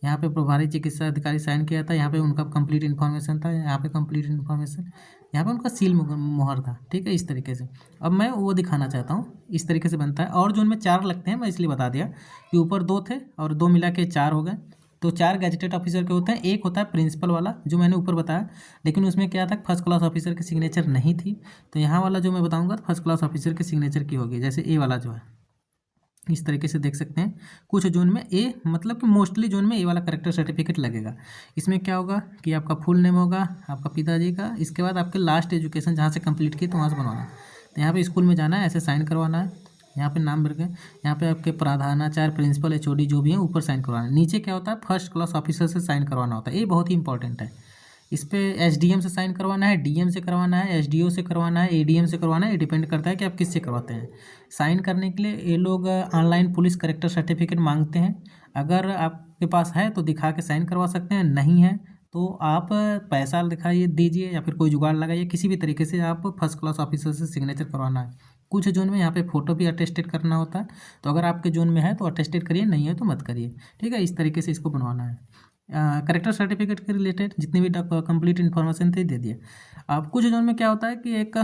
यहाँ पे प्रभारी चिकित्सा अधिकारी साइन किया था, यहाँ पे उनका कंप्लीट इन्फॉर्मेशन था, यहाँ पे कंप्लीट इन्फॉर्मेशन, यहाँ पे उनका सील मोहर था। ठीक है। इस तरीके से अब मैं वो दिखाना चाहता हूँ, इस तरीके से बनता है। और जोन में 4 लगते हैं, मैं इसलिए बता दिया कि ऊपर 2 थे और 2 मिला के 4 हो गए। तो 4 गैजेटेड ऑफिसर के होते हैं। एक होता है प्रिंसिपल वाला जो मैंने ऊपर बताया, लेकिन उसमें क्या था, फर्स्ट क्लास ऑफिसर की सिग्नेचर नहीं थी। तो यहाँ वाला जो मैं बताऊँगा फर्स्ट क्लास ऑफिसर की सिग्नेचर की होगी। जैसे ए वाला जो है इस तरीके से देख सकते हैं। कुछ जोन में ए, मतलब कि मोस्टली जोन में ए वाला करेक्टर सर्टिफिकेट लगेगा। इसमें क्या होगा कि आपका फुल नेम होगा, आपका पिताजी का, इसके बाद आपके लास्ट एजुकेशन जहाँ से कंप्लीट की तो वहाँ से बनवाना है। तो यहाँ पे स्कूल में जाना है, ऐसे साइन करवाना है, यहाँ पे नाम भर के, यहाँ पे आपके प्रधानाचार्य, प्रिंसिपल, एचओडी जो भी है ऊपर साइन करवाना है। नीचे क्या होता है, फर्स्ट क्लास ऑफिसर से साइन करवाना होता है। ये बहुत ही इंपॉर्टेंट है। इस पे एसडीएम से साइन करवाना है, डीएम से करवाना है, एसडीओ से करवाना है, एडीएम से करवाना है। ये डिपेंड करता है कि आप किससे करवाते हैं। साइन करने के लिए ये लोग ऑनलाइन पुलिस करेक्टर सर्टिफिकेट मांगते हैं। अगर आपके पास है तो दिखा के साइन करवा सकते हैं, नहीं है तो आप पैसा दिखाइए, दीजिए, या फिर कोई जुगाड़ लगाइए, किसी भी तरीके से आप फर्स्ट क्लास ऑफिसर से सिग्नेचर करवाना है। कुछ जोन में यहाँ पे फ़ोटो भी अटेस्टेड करना होता है, तो अगर आपके जोन में है तो अटेस्टेड करिए, नहीं है तो मत करिए। ठीक है। इस तरीके से इसको बनवाना है। करेक्टर सर्टिफिकेट के रिलेटेड जितनी भी कंप्लीट इन्फॉर्मेशन थी दे दिए। अब कुछ जोन में क्या होता है कि एक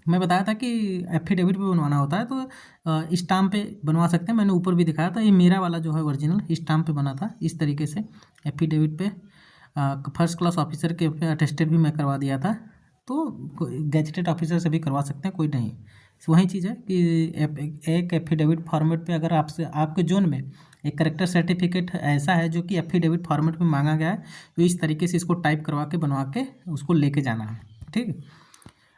मैं बताया था कि एफिडेविट पे बनवाना होता है, तो स्टाम्प पे बनवा सकते हैं। मैंने ऊपर भी दिखाया था, ये मेरा वाला जो है ओरिजिनल स्टाम्प पे बना था इस तरीके से। एफिडेविट पे फर्स्ट क्लास ऑफिसर के अटेस्टेड भी मैं करवा दिया था, तो गैजेटेड ऑफिसर से भी करवा सकते हैं, कोई नहीं। वही चीज़ है कि एक एफिडेविट फॉर्मेट पे अगर आपसे आपके जोन में एक करेक्टर सर्टिफिकेट ऐसा है जो कि एफिडेविट फॉर्मेट में मांगा गया है, तो इस तरीके से इसको टाइप करवा के बनवा के उसको लेके जाना है। ठीक।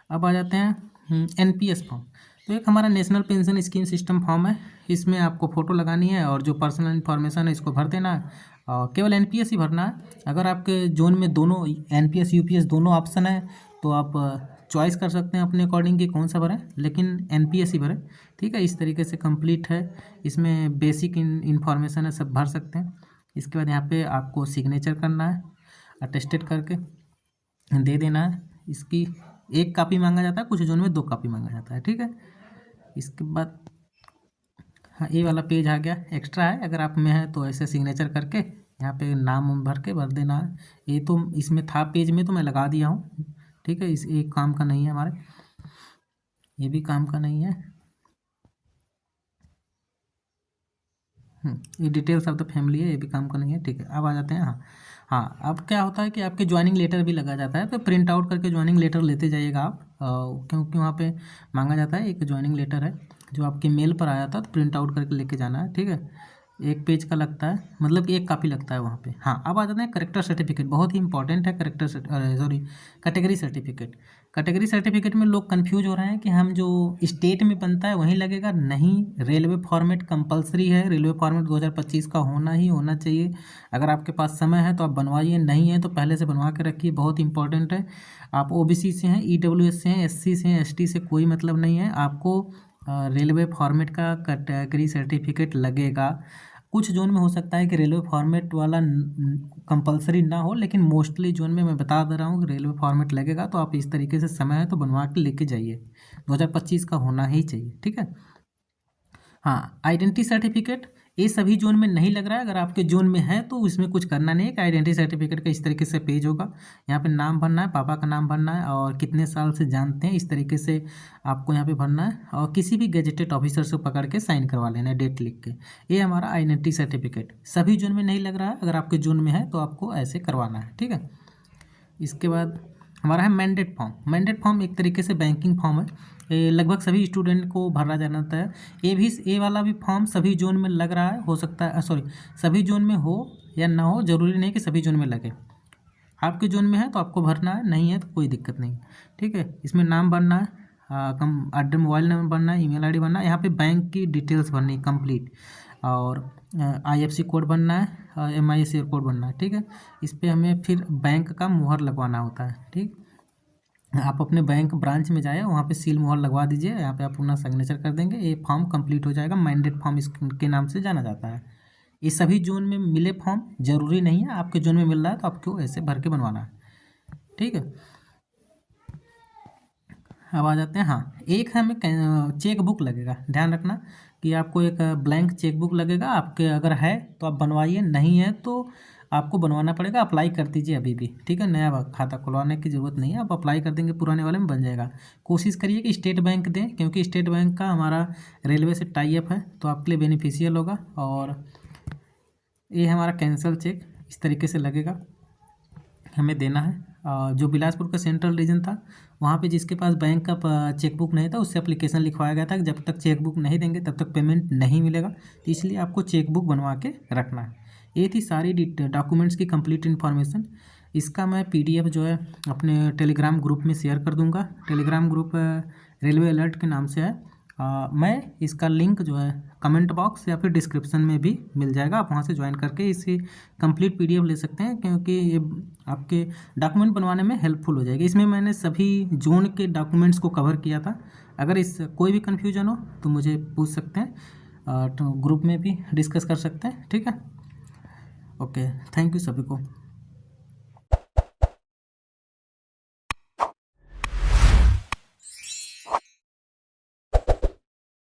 अब आ जाते हैं एनपीएस फॉर्म। तो एक हमारा national pension scheme system form है। इसमें आपको फ़ोटो लगानी है और जो पर्सनल इन्फॉर्मेशन है इसको भर देना है, और केवल एनपीएस ही भरना है। अगर आपके जोन में दोनों एनपीएस यूपीएस दोनों ऑप्शन है तो आप चॉइस कर सकते हैं अपने अकॉर्डिंग कि कौन सा भरें, लेकिन एनपीएस ही भरें। ठीक है। इस तरीके से कंप्लीट है, इसमें बेसिक इन्फॉर्मेशन है, सब भर सकते हैं। इसके बाद यहाँ पे आपको सिग्नेचर करना है, अटेस्टेड करके दे देना है। इसकी 1 कापी मांगा जाता है, कुछ जोन में 2 कापी मांगा जाता है। ठीक है, इसके बाद हाँ ये वाला पेज आ गया, एक्स्ट्रा है। अगर आप में है तो ऐसे सिग्नेचर करके यहाँ पे नाम भर के भर देना है। ये तो इसमें था पेज में तो मैं लगा दिया हूँ। ठीक है, इस एक काम का नहीं है हमारे, ये भी काम का नहीं है। ये डिटेल्स ऑफ द फैमिली है, ये भी काम का नहीं है। ठीक है, अब आ जाते हैं। हाँ हाँ, अब क्या होता है कि आपके ज्वाइनिंग लेटर भी लगा जाता है, तो प्रिंट आउट करके ज्वाइनिंग लेटर लेते जाइएगा आप, क्योंकि वहाँ पे मांगा जाता है। एक ज्वाइनिंग लेटर है जो आपके मेल पर आया था, तो प्रिंट आउट करके लेके जाना है। ठीक है, 1 पेज का लगता है, मतलब 1 कापी लगता है वहाँ पे। हाँ, अब आ जाते हैं करेक्टर सर्टिफिकेट, बहुत ही इंपॉर्टेंट है कैटेगरी सर्टिफिकेट। कैटेगरी सर्टिफिकेट में लोग कंफ्यूज हो रहे हैं कि हम जो स्टेट में बनता है वहीं लगेगा। नहीं, रेलवे फॉर्मेट कंपलसरी है, रेलवे फॉर्मेट 2025 का होना ही होना चाहिए। अगर आपके पास समय है तो आप बनवाइए, नहीं है तो पहले से बनवा के रखिए, बहुत इंपॉर्टेंट है। आप ओबीसी से हैं, ईडब्ल्यूएस से हैं, एससी से हैं, एसटी से कोई मतलब नहीं है, आपको रेलवे फॉर्मेट का कैटेगरी सर्टिफिकेट लगेगा। कुछ जोन में हो सकता है कि रेलवे फॉर्मेट वाला कंपलसरी ना हो, लेकिन मोस्टली जोन में मैं बता दे रहा हूँ कि रेलवे फॉर्मेट लगेगा। तो आप इस तरीके से समय है तो बनवा के लेके जाइए, 2025 का होना ही चाहिए। ठीक है, हाँ, आइडेंटिटी सर्टिफिकेट ये सभी जोन में नहीं लग रहा है। अगर आपके जोन में है तो उसमें कुछ करना नहीं है कि आइडेंटिटी सर्टिफिकेट का इस तरीके से पेज होगा। यहाँ पे नाम भरना है, पापा का नाम भरना है, और कितने साल से जानते हैं, इस तरीके से आपको यहाँ पे भरना है। और किसी भी गेजेटेड ऑफिसर से पकड़ के साइन करवा लेना है, डेट लिख के। ये हमारा आइडेंटिटी सर्टिफिकेट सभी जोन में नहीं लग रहा है, अगर आपके जोन में है तो आपको ऐसे करवाना है। ठीक है, इसके बाद हमारा है मैंडेट फॉर्म। मैंडेट फॉर्म एक तरीके से बैंकिंग फॉर्म है, ये लगभग सभी स्टूडेंट को भरा जाना है। ये वाला भी फॉर्म सभी जोन में लग रहा है, हो सकता है सभी जोन में हो या ना हो, ज़रूरी नहीं कि सभी जोन में लगे। आपके जोन में है तो आपको भरना है, नहीं है तो कोई दिक्कत नहीं। ठीक है, इसमें नाम भरना है, एड्रेस, मोबाइल नंबर भरना है, ईमेल आईडी भरना है, यहाँ पे बैंक की डिटेल्स भरनी है कंप्लीट, और IFSC कोड बनना है, MIC कोड बनना है। ठीक है, इस पर हमें फिर बैंक का मुहर लगवाना होता है। ठीक, आप अपने बैंक ब्रांच में जाए, वहाँ पे सील मुहर लगवा दीजिए, यहाँ पे आप अपना सिग्नेचर कर देंगे, ये फॉर्म कंप्लीट हो जाएगा। मैंडेट फॉर्म इसके नाम से जाना जाता है। ये सभी जोन में मिले फॉर्म, जरूरी नहीं है आपके जोन में मिल रहा है तो आपको ऐसे भर के बनवाना है। ठीक है, अब आ जाते हैं। हाँ, एक हमें चेक बुक लगेगा, ध्यान रखना कि आपको एक ब्लैंक चेक बुक लगेगा। आपके अगर है तो आप बनवाइए, नहीं है तो आपको बनवाना पड़ेगा। अप्लाई कर दीजिए अभी भी। ठीक है, नया खाता खुलवाने की ज़रूरत नहीं है, आप अप्लाई कर देंगे, पुराने वाले में बन जाएगा। कोशिश करिए कि स्टेट बैंक दें, क्योंकि स्टेट बैंक का हमारा रेलवे से टाई अप है, तो आपके लिए बेनिफिशियल होगा। और ये हमारा कैंसल चेक इस तरीके से लगेगा, हमें देना है। जो बिलासपुर का सेंट्रल रीजन था, वहाँ पे जिसके पास बैंक का चेकबुक नहीं था, उससे एप्लीकेशन लिखवाया गया था कि जब तक चेकबुक नहीं देंगे तब तक पेमेंट नहीं मिलेगा, तो इसलिए आपको चेकबुक बनवा के रखना है। ये थी सारी डॉक्यूमेंट्स की कंप्लीट इन्फॉर्मेशन। इसका मैं PDF जो है अपने टेलीग्राम ग्रुप में शेयर कर दूंगा। टेलीग्राम ग्रुप रेलवे अलर्ट के नाम से है। मैं इसका लिंक जो है कमेंट बॉक्स या फिर डिस्क्रिप्शन में भी मिल जाएगा, आप वहाँ से ज्वाइन करके इसी कंप्लीट PDF ले सकते हैं, क्योंकि ये आपके डॉक्यूमेंट बनवाने में हेल्पफुल हो जाएगी। इसमें मैंने सभी जोन के डॉक्यूमेंट्स को कवर किया था। अगर इस कोई भी कन्फ्यूजन हो तो मुझे पूछ सकते हैं, तो ग्रुप में भी डिस्कस कर सकते हैं। ठीक है, ओके, थैंक यू सभी को।